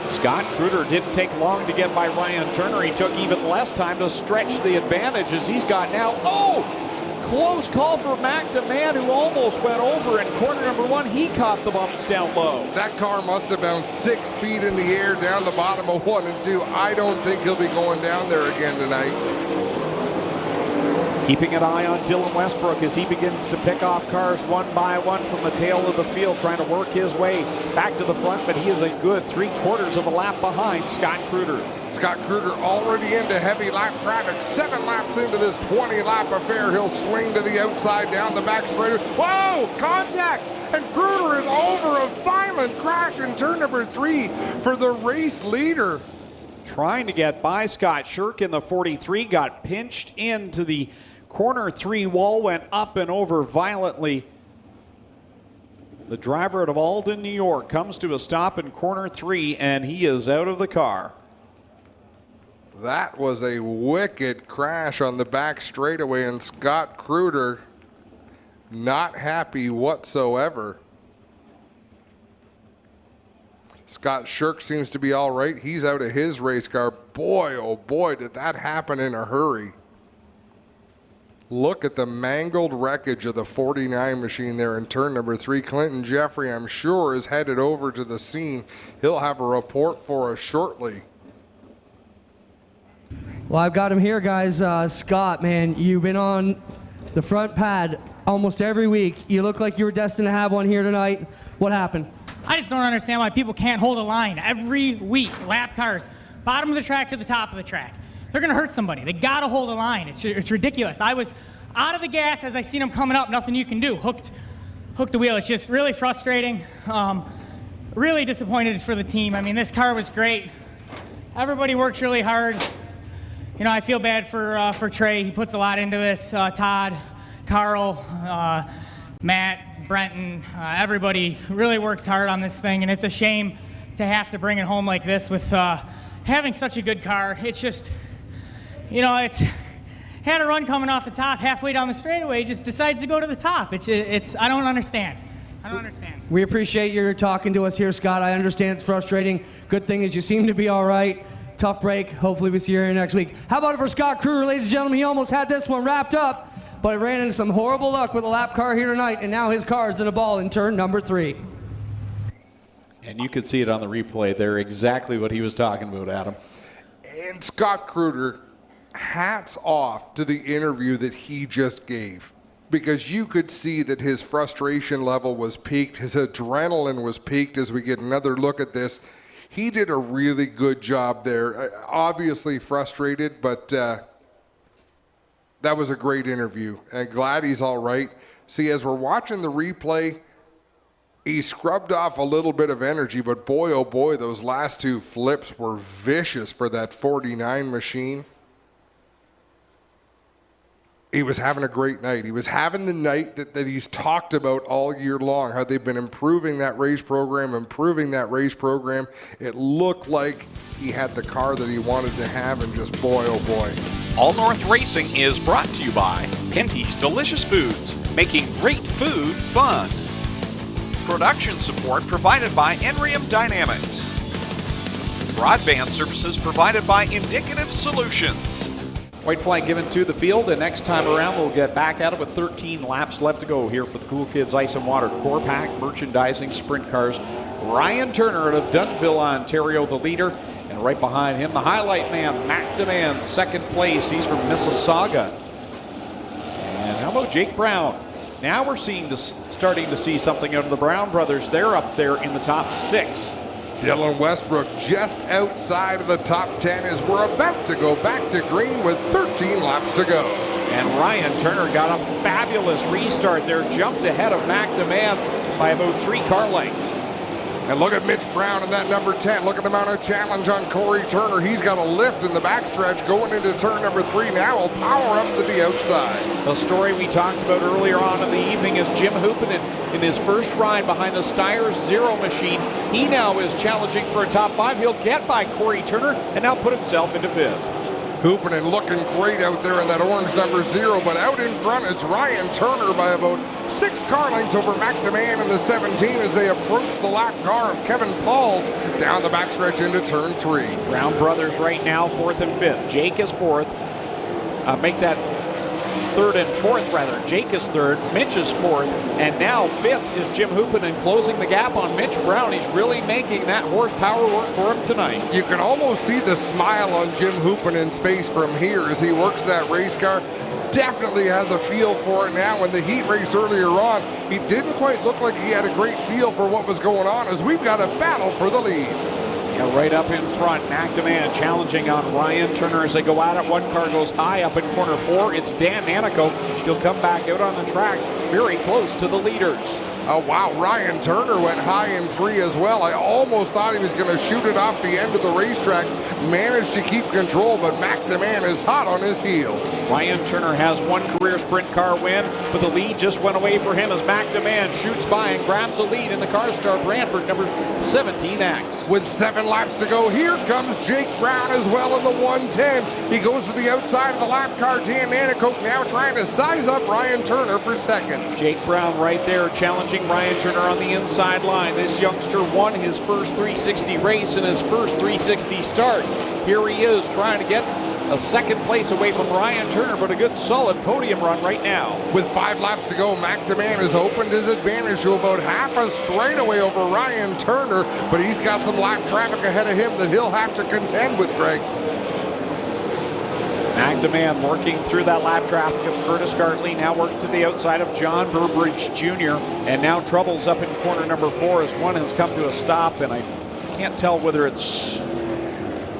Scott Kruger didn't take long to get by Ryan Turner. He took even less time to stretch the advantages he's got now. Oh, close call for Mac DeMann, who almost went over in corner number 1. He caught the bumps down low. That car must have bounced 6 feet in the air down the bottom of 1 and 2. I don't think he'll be going down there again tonight. Keeping an eye on Dylan Westbrook as he begins to pick off cars one by one from the tail of the field, trying to work his way back to the front, but he is a good 3/4 of a lap behind Scott Kruger. Scott Kruger already into heavy lap traffic. 7 laps into this 20-lap affair. He'll swing to the outside down the back straight. Whoa, contact! And Kruger is over a violent crash in turn number 3 for the race leader. Trying to get by Scott Shirk in the 43, got pinched into the corner 3 wall, went up and over violently. The driver out of Alden, New York, comes to a stop in corner 3, and he is out of the car. That was a wicked crash on the back straightaway, and Scott Kruder not happy whatsoever. Scott Shirk seems to be all right. He's out of his race car. Boy, oh boy, did that happen in a hurry. Look at the mangled wreckage of the 49 machine there in turn number 3. Clinton Jeffrey, I'm sure, is headed over to the scene. He'll have a report for us shortly. Well, I've got him here, guys. Scott, man, you've been on the front pad almost every week. You look like you were destined to have one here tonight. What happened? I just don't understand why people can't hold a line every week. Lap cars, bottom of the track to the top of the track. They're going to hurt somebody. They got to hold a line. It's ridiculous. I was out of the gas as I seen them coming up. Nothing you can do. Hooked the wheel. It's just really frustrating. Really disappointed for the team. I mean, this car was great. Everybody works really hard. You know, I feel bad for Trey. He puts a lot into this. Todd, Carl, Matt, Brenton, everybody really works hard on this thing, and it's a shame to have to bring it home like this with having such a good car. It's just, you know, it's had a run coming off the top halfway down the straightaway, just decides to go to the top. It's I don't understand. I don't understand. We appreciate your talking to us here, Scott. I understand it's frustrating. Good thing is you seem to be all right. Tough break. Hopefully we see you here next week. How about it for Scott Kruger, ladies and gentlemen? He almost had this one wrapped up, but ran into some horrible luck with a lap car here tonight, and now his car is in a ball in turn number 3. And you could see it on the replay there, exactly what he was talking about, Adam. And Scott Kruger, hats off to the interview that he just gave, because you could see that his frustration level was peaked, his adrenaline was peaked. As we get another look at this, he did a really good job there. Obviously frustrated, but that was a great interview, and glad he's all right. See, as we're watching the replay, he scrubbed off a little bit of energy, but boy, oh boy, those last 2 flips were vicious for that 49 machine. He was having a great night. He was having the night that he's talked about all year long, how they've been improving that race program. It looked like he had the car that he wanted to have, and just boy, oh boy. All North Racing is brought to you by Pinty's Delicious Foods, making great food fun. Production support provided by Enrium Dynamics. Broadband services provided by Indicative Solutions. White flag given to the field, and next time around we'll get back at it with 13 laps left to go here for the Cool Kids Ice and Water Core Pack Merchandising Sprint Cars. Ryan Turner out of Dunnville, Ontario, the leader, and right behind him the highlight man, Mac Demand, second place. He's from Mississauga. And how about Jake Brown? Now we're starting to see something out of the Brown brothers. They're up there in the top 6. Dylan Westbrook just outside of the top 10 as we're about to go back to green with 13 laps to go. And Ryan Turner got a fabulous restart there, jumped ahead of Mac Demand by about 3 car lengths. And look at Mitch Brown in that number 10. Look at the amount of challenge on Corey Turner. He's got a lift in the backstretch going into turn number 3 now. He'll power up to the outside. The story we talked about earlier on in the evening is Jim Hoopinen in his first ride behind the Steyrs Zero machine. He now is challenging for a top 5. He'll get by Corey Turner and now put himself into 5th. Hoopinen looking great out there in that orange number 0, but out in front it's Ryan Turner by about 6 car lengths over Mac Demand in the 17 as they approach the lap car of Kevin Pauls down the backstretch into turn 3. Brown brothers right now 4th and 5th. Jake is 4th. Make that 3rd and 4th rather. Jake is 3rd, Mitch is 4th, and now 5th is Jim Hoopinen closing the gap on Mitch Brown. He's really making that horsepower work for him tonight. You can almost see the smile on Jim Hoopinen's face from here as he works that race car. Definitely has a feel for it now. In the heat race earlier on, he didn't quite look like he had a great feel for what was going on as we've got a battle for the lead. Yeah, right up in front, Mac Demand challenging on Ryan Turner as they go at it. One car goes high up in corner 4. It's Dan Nanico. He'll come back out on the track very close to the leaders. Oh, wow, Ryan Turner went high in 3 as well. I almost thought he was going to shoot it off the end of the racetrack. Managed to keep control, but McDeman is hot on his heels. Ryan Turner has one career sprint car win, but the lead just went away for him as McDeman shoots by and grabs the lead in the car star Brantford number 17X. With 7 laps to go, here comes Jake Brown as well in the 110. He goes to the outside of the lap car. Dan Nanakoke now trying to size up Ryan Turner for second. Jake Brown right there challenging Ryan Turner on the inside line. This youngster won his first 360 race in his first 360 start. Here he is trying to get a second place away from Ryan Turner, but a good solid podium run right now. With 5 laps to go, McDeman has opened his advantage to about half a straightaway over Ryan Turner, but he's got some lap traffic ahead of him that he'll have to contend with, Greg. McDeman working through that lap traffic of Curtis Gartley, now works to the outside of John Burbridge Jr., and now troubles up in corner number 4 as one has come to a stop, and I can't tell whether it's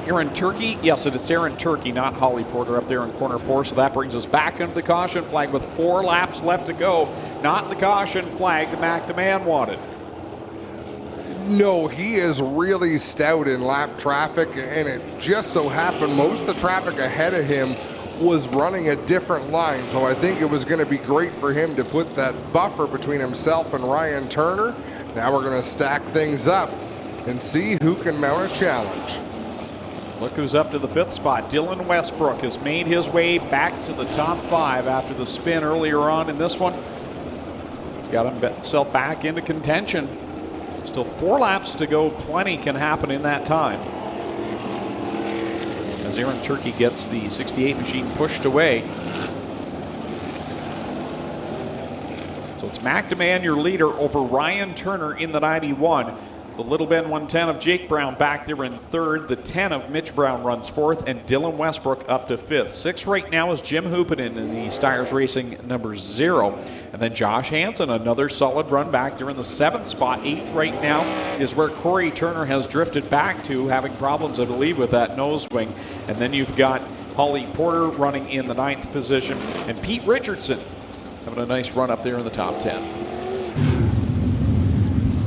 Aaron Turkey. Yes, it's Aaron Turkey, not Holly Porter up there in corner 4, so that brings us back into the caution flag with 4 laps left to go. Not the caution flag that McDeman wanted. No, he is really stout in lap traffic, and it just so happened most of the traffic ahead of him was running a different line, so I think it was going to be great for him to put that buffer between himself and Ryan Turner. Now we're going to stack things up and see who can mount a challenge. Look who's up to the 5th spot. Dylan Westbrook has made his way back to the top 5 after the spin earlier on in this one. He's got himself back into contention. Still 4 laps to go. Plenty can happen in that time. As Aaron Turkey gets the 68 machine pushed away. So it's McDeman, your leader, over Ryan Turner in the 91. The Little Ben 110 of Jake Brown back there in 3rd. The 10 of Mitch Brown runs 4th, and Dylan Westbrook up to 5th. 6th right now is Jim Hoopinen in the Steyrs Racing number 0. And then Josh Hansen, another solid run back there in the 7th spot. 8th right now is where Corey Turner has drifted back to, having problems, I believe, with that nose wing. And then you've got Holly Porter running in the 9th position, and Pete Richardson having a nice run up there in the top 10.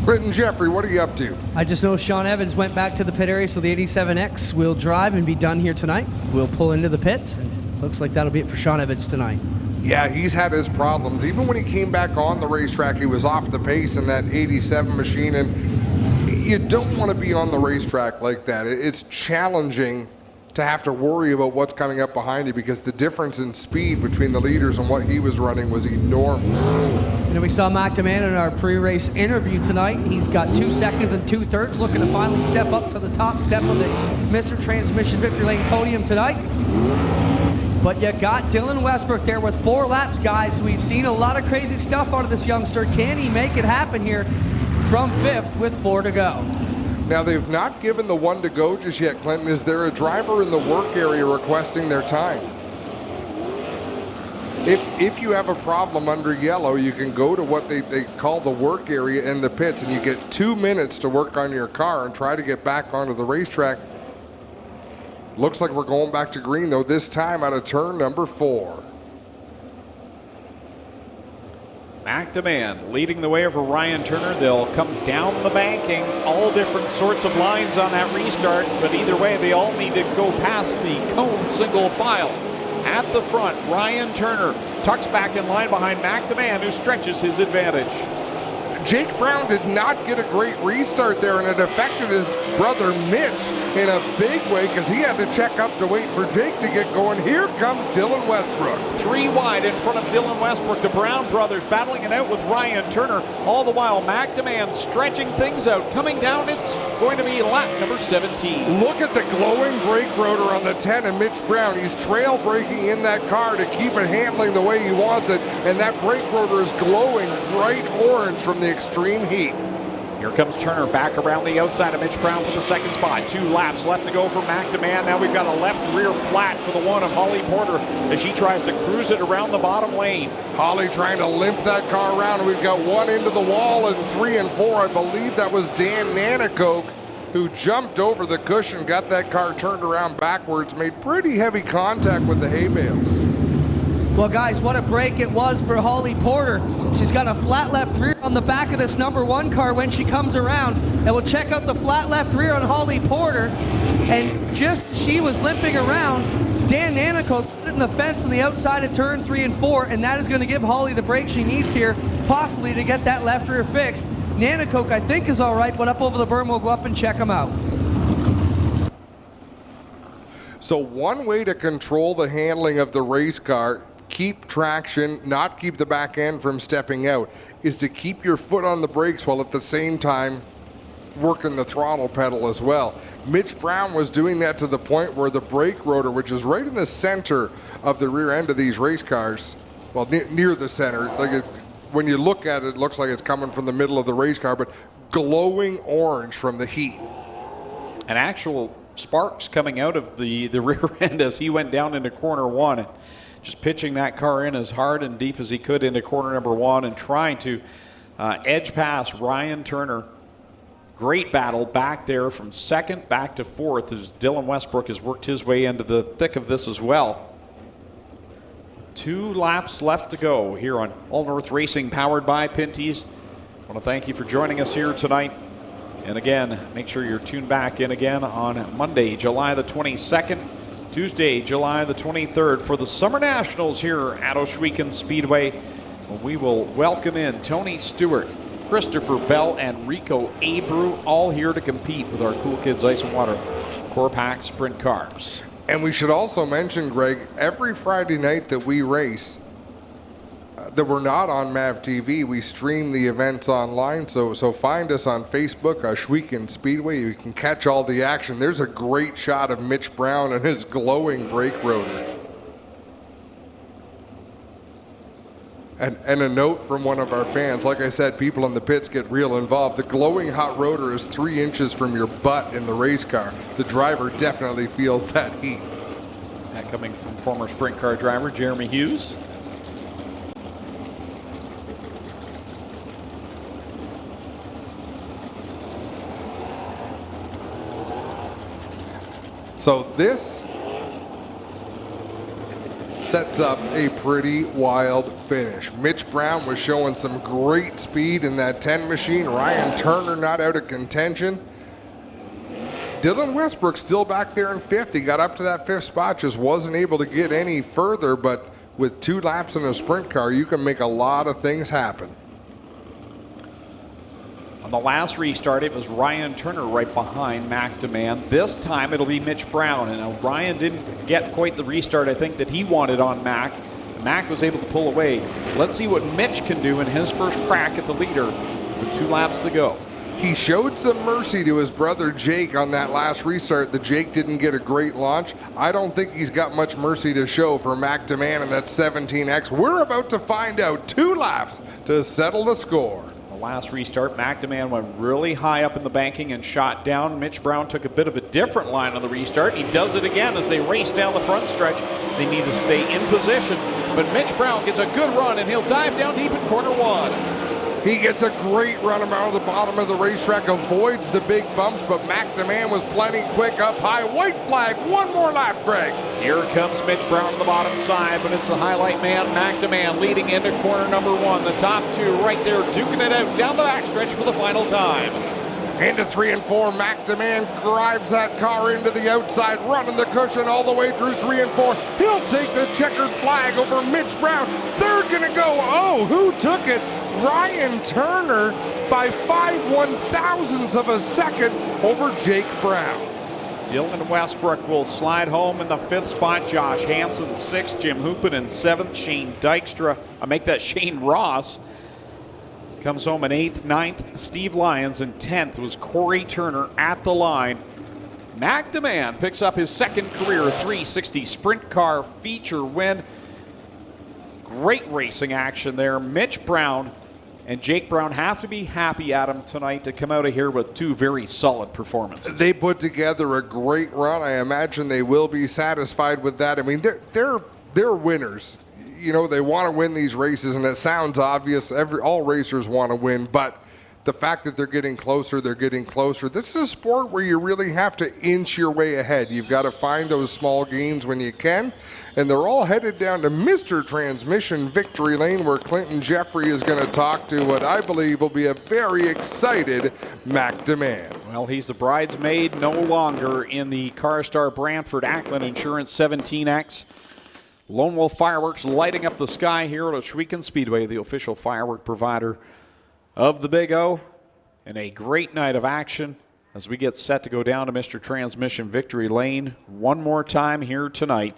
Clinton Jeffrey, what are you up to? I just know Sean Evans went back to the pit area, so the 87X will drive and be done here tonight. We'll pull into the pits, and looks like that'll be it for Sean Evans tonight. Yeah, he's had his problems. Even when he came back on the racetrack, he was off the pace in that 87 machine, and you don't want to be on the racetrack like that. It's challenging to have to worry about what's coming up behind you because the difference in speed between the leaders and what he was running was enormous. And we saw McDeman in our pre-race interview tonight. He's got 2 seconds and 2/3, looking to finally step up to the top step of the Mr. Transmission Victory Lane podium tonight. But you got Dylan Westbrook there with 4 laps, guys. We've seen a lot of crazy stuff out of this youngster. Can he make it happen here from 5th with 4 to go? Now, they've not given the 1 to go just yet, Clinton. Is there a driver in the work area requesting their time? If you have a problem under yellow, you can go to what they call the work area in the pits, and you get 2 minutes to work on your car and try to get back onto the racetrack. Looks like we're going back to green, though, this time out of turn number 4. McDeman leading the way over Ryan Turner. They'll come down the banking, all different sorts of lines on that restart, but either way, they all need to go past the cone single file. At the front, Ryan Turner tucks back in line behind McDeman, who stretches his advantage. Jake Brown did not get a great restart there, and it affected his brother Mitch in a big way because he had to check up to wait for Jake to get going. Here comes Dylan Westbrook. 3 wide in front of Dylan Westbrook. The Brown brothers battling it out with Ryan Turner. All the while, McDeman stretching things out. Coming down, it's going to be lap number 17. Look at the glowing brake rotor on the 10 of Mitch Brown. He's trail braking in that car to keep it handling the way he wants it, and that brake rotor is glowing bright orange from the extreme heat. Here comes Turner back around the outside of Mitch Brown for the 2nd spot. 2 laps left to go for McDeman. Now we've got a left rear flat for the 1 of Holly Porter as she tries to cruise it around the bottom lane. Holly trying to limp that car around, and we've got 1 into the wall and 3 and 4. I believe that was Dan Nanakoke who jumped over the cushion, got that car turned around backwards, made pretty heavy contact with the hay bales. Well, guys, what a break it was for Holly Porter. She's got a flat left rear on the back of this number 1 car when she comes around. And we'll check out the flat left rear on Holly Porter. And just she was limping around, Dan Nanico put it in the fence on the outside of turn 3 and 4, and that is going to give Holly the break she needs here, possibly to get that left rear fixed. Nanicoke, I think, is all right, but up over the berm, we'll go up and check him out. So one way to control the handling of the race car, keep traction, not keep the back end from stepping out, is to keep your foot on the brakes while at the same time working the throttle pedal as well. Mitch Brown was doing that to the point where the brake rotor, which is right in the center of the rear end of these race cars, well, near the center, when you look at it, it looks like it's coming from the middle of the race car, but glowing orange from the heat. An actual sparks coming out of the rear end as he went down into corner 1, and just pitching that car in as hard and deep as he could into corner number 1 and trying to edge past Ryan Turner. Great battle back there from 2nd back to 4th as Dylan Westbrook has worked his way into the thick of this as well. 2 laps left to go here on All North Racing, powered by Pinty's. I want to thank you for joining us here tonight. And again, make sure you're tuned back in again on Monday, July the 22nd, Tuesday, July the 23rd for the Summer Nationals here at Ohsweken Speedway. We will welcome in Tony Stewart, Christopher Bell, and Rico Abreu, all here to compete with our Cool Kids Ice and Water Core Pack Sprint cars. And we should also mention, Greg, every Friday night that we race, that we're not on MAV TV, we stream the events online. So find us on Facebook, Ohsweken Speedway. You can catch all the action. There's a great shot of Mitch Brown and his glowing brake rotor. And a note from one of our fans, like I said, people in the pits get real involved. The glowing hot rotor is 3 inches from your butt in the race car. The driver definitely feels that heat. That coming from former sprint car driver Jeremy Hughes. So this sets up a pretty wild finish. Mitch Brown was showing some great speed in that 10 machine. Ryan Turner not out of contention. Dylan Westbrook still back there in 5th. He got up to that 5th spot, just wasn't able to get any further, but with 2 laps in a sprint car, you can make a lot of things happen. On the last restart, it was Ryan Turner right behind Mac Demand. This time it'll be Mitch Brown. And Ryan didn't get quite the restart I think that he wanted on Mac. Mac was able to pull away. Let's see what Mitch can do in his first crack at the leader with 2 laps to go. He showed some mercy to his brother Jake on that last restart. The Jake didn't get a great launch. I don't think he's got much mercy to show for Mac Demand in that 17X. We're about to find out. 2 laps to settle the score. The last restart, Mac Demand went really high up in the banking and shot down. Mitch Brown took a bit of a different line on the restart. He does it again as they race down the front stretch. They need to stay in position, but Mitch Brown gets a good run and he'll dive down deep in corner 1. He gets a great run around the bottom of the racetrack, avoids the big bumps, but Mac Demand was plenty quick up high. White flag, 1 more lap, Greg. Here comes Mitch Brown on the bottom side, but it's the highlight man, Mac Demand, leading into corner number 1. The top 2 right there, duking it out down the backstretch for the final time. Into 3 and 4, Mac Demand drives that car into the outside, running the cushion all the way through 3 and 4. He'll take the checkered flag over Mitch Brown. 3rd gonna go, oh, who took it? Ryan Turner by 5/1000ths of a second over Jake Brown. Dylan Westbrook will slide home in the 5th spot. Josh Hansen 6th, Jim Hoopin in 7th, Shane Dykstra, I make that Shane Ross, comes home in 8th, 9th. Steve Lyons in 10th was Corey Turner at the line. Mac Demand picks up his 2nd career 360 sprint car feature win. Great racing action there. Mitch Brown and Jake Brown have to be happy at him tonight to come out of here with 2 very solid performances. They put together a great run. I imagine they will be satisfied with that. I mean, they're winners. You know, they want to win these races, and it sounds obvious. All racers want to win, but the fact that they're getting closer. This is a sport where you really have to inch your way ahead. You've got to find those small gains when you can. And they're all headed down to Mr. Transmission Victory Lane, where Clinton Jeffrey is going to talk to what I believe will be a very excited Mac DeMann. Well, he's the bridesmaid no longer in the CarStar Brantford Ackland Insurance 17X. Lone Wolf Fireworks lighting up the sky here at Ohsweken Speedway, the official firework provider of the Big O. And a great night of action as we get set to go down to Mr. Transmission Victory Lane one more time here tonight,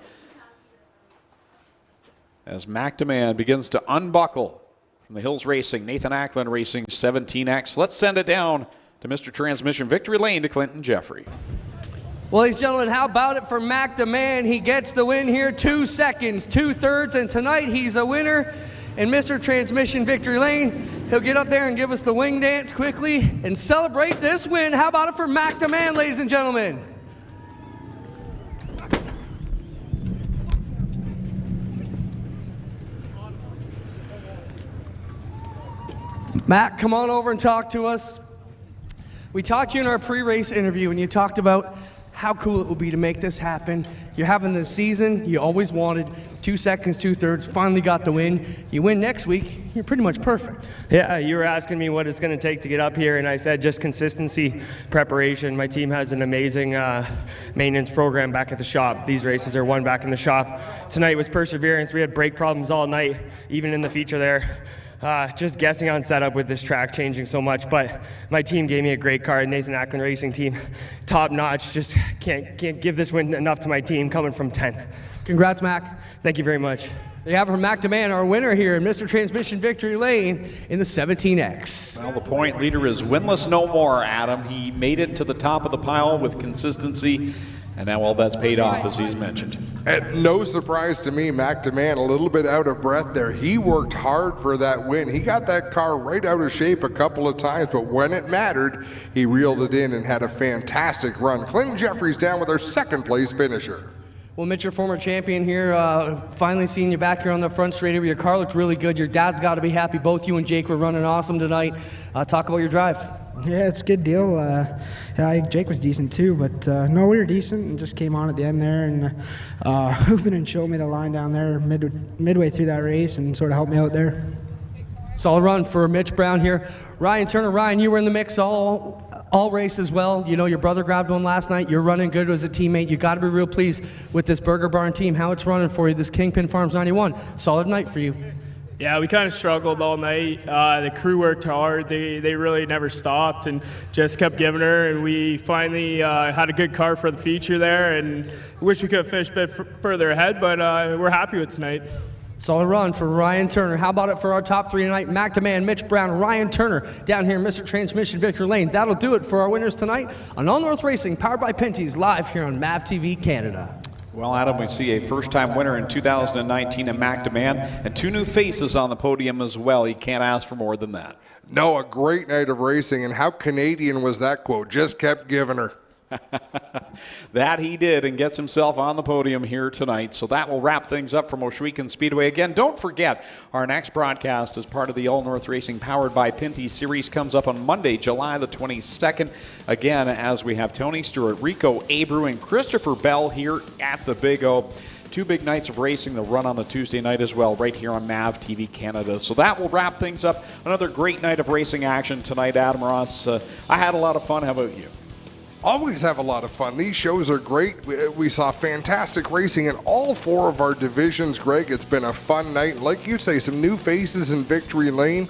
as Mac DeMann begins to unbuckle from the Hills Racing, Nathan Ackland Racing 17X. Let's send it down to Mr. Transmission Victory Lane to Clinton Jeffrey. Well, ladies and gentlemen, how about it for Mac DeMann? He gets the win here, 2 seconds, 2/3, and tonight he's a winner in Mr. Transmission Victory Lane. He'll get up there and give us the wing dance quickly and celebrate this win. How about it for Mac DeMann, ladies and gentlemen? Mac, come on over and talk to us. We talked to you in our pre-race interview, and you talked about how cool it will be to make this happen. You're having the season you always wanted, 2 seconds, 2/3, finally got the win. You win next week, you're pretty much perfect. Yeah, you were asking me what it's going to take to get up here, and I said just consistency, preparation. My team has an amazing maintenance program back at the shop. These races are won back in the shop. Tonight was perseverance. We had brake problems all night, even in the feature there. Just guessing on setup with this track changing so much, but my team gave me a great car. Nathan Ackland Racing team, top notch. Just can't give this win enough to my team coming from 10th. Congrats, Mac. Thank you very much. They have from Mac DeMann, our winner here in Mr. Transmission Victory Lane in the 17X. Well, the point leader is winless no more, Adam. He made it to the top of the pile with consistency, and now all that's paid off, as he's mentioned. And no surprise to me, Mac DeMann a little bit out of breath there. He worked hard for that win. He got that car right out of shape a couple of times, but when it mattered, he reeled it in and had a fantastic run. Clinton Jeffrey's down with our second place finisher. Well, Mitch, your former champion here, finally seeing you back here on the front straight over. Your car looked really good. Your dad's got to be happy. Both you and Jake were running awesome tonight. Talk about your drive. Yeah, it's a good deal. Jake was decent too, but no, we were decent and just came on at the end there and Hoopin and showed me the line down there midway through that race and sort of helped me out there. Solid run for Mitch Brown here. Ryan Turner, Ryan, you were in the mix all race as well. You know, your brother grabbed one last night. You're running good as a teammate. You got to be real pleased with this Burger Barn team, how it's running for you, this Kingpin Farms 91. Solid night for you. Yeah, we kind of struggled all night. The crew worked hard. They really never stopped and just kept giving her. And we finally had a good car for the feature there. And wish we could have finished a bit further ahead, but we're happy with tonight. Solid run for Ryan Turner. How about it for our top three tonight? Mac DeMann, Mitch Brown, Ryan Turner down here in Mr. Transmission Victory Lane. That'll do it for our winners tonight on All North Racing, powered by Pinty's, live here on MAV TV Canada. Well, Adam, we see a first-time winner in 2019 in Mac DeMann and 2 new faces on the podium as well. He can't ask for more than that. No, a great night of racing, and how Canadian was that quote? Just kept giving her. That he did, and gets himself on the podium here tonight. So that will wrap things up from Ohsweken Speedway. Again, don't forget, our next broadcast as part of the All North Racing powered by Pinty series comes up on Monday, July the 22nd. Again, as we have Tony Stewart, Rico Abreu, and Christopher Bell here at the Big O. 2 big nights of racing. They'll run on the Tuesday night as well, right here on MAV TV Canada. So that will wrap things up. Another great night of racing action tonight, Adam Ross. I had a lot of fun. How about you? Always have a lot of fun. These shows are great. We saw fantastic racing in all 4 of our divisions, Greg. It's been a fun night. Like you say, some new faces in Victory Lane.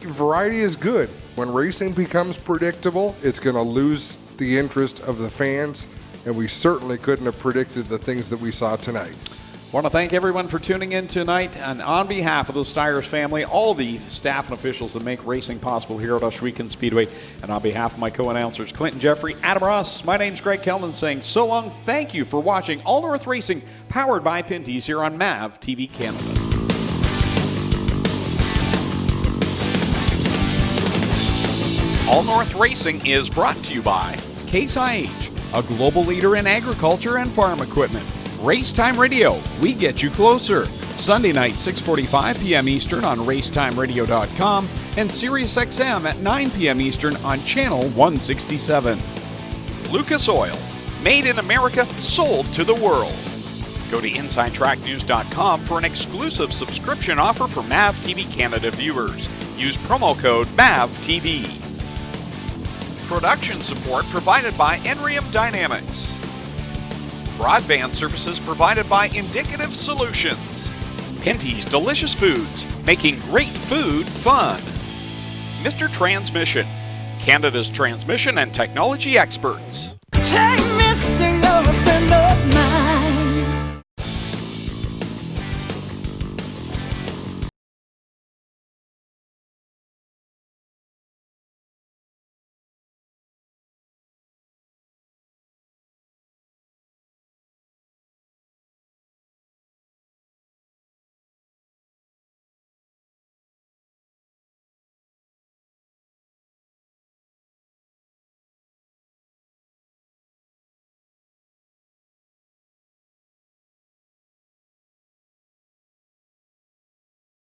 Variety is good. When racing becomes predictable, it's going to lose the interest of the fans, and we certainly couldn't have predicted the things that we saw tonight. I want to thank everyone for tuning in tonight, and on behalf of the Steyers family, all the staff and officials that make racing possible here at Ohsweken Speedway, and on behalf of my co-announcers Clinton Jeffrey, Adam Ross, my name's Greg Kelman saying so long. Thank you for watching All North Racing powered by Pinty's here on MAV TV Canada. All North Racing is brought to you by Case IH, a global leader in agriculture and farm equipment. Racetime Radio, we get you closer. Sunday night, 6:45 p.m. Eastern on racetimeradio.com and SiriusXM at 9 p.m. Eastern on Channel 167. Lucas Oil, made in America, sold to the world. Go to InsideTrackNews.com for an exclusive subscription offer for MAV TV Canada viewers. Use promo code MAVTV. Production support provided by Enrium Dynamics. Broadband services provided by Indicative Solutions. Pinty's Delicious Foods, making great food fun. Mr. Transmission, Canada's transmission and technology experts. Take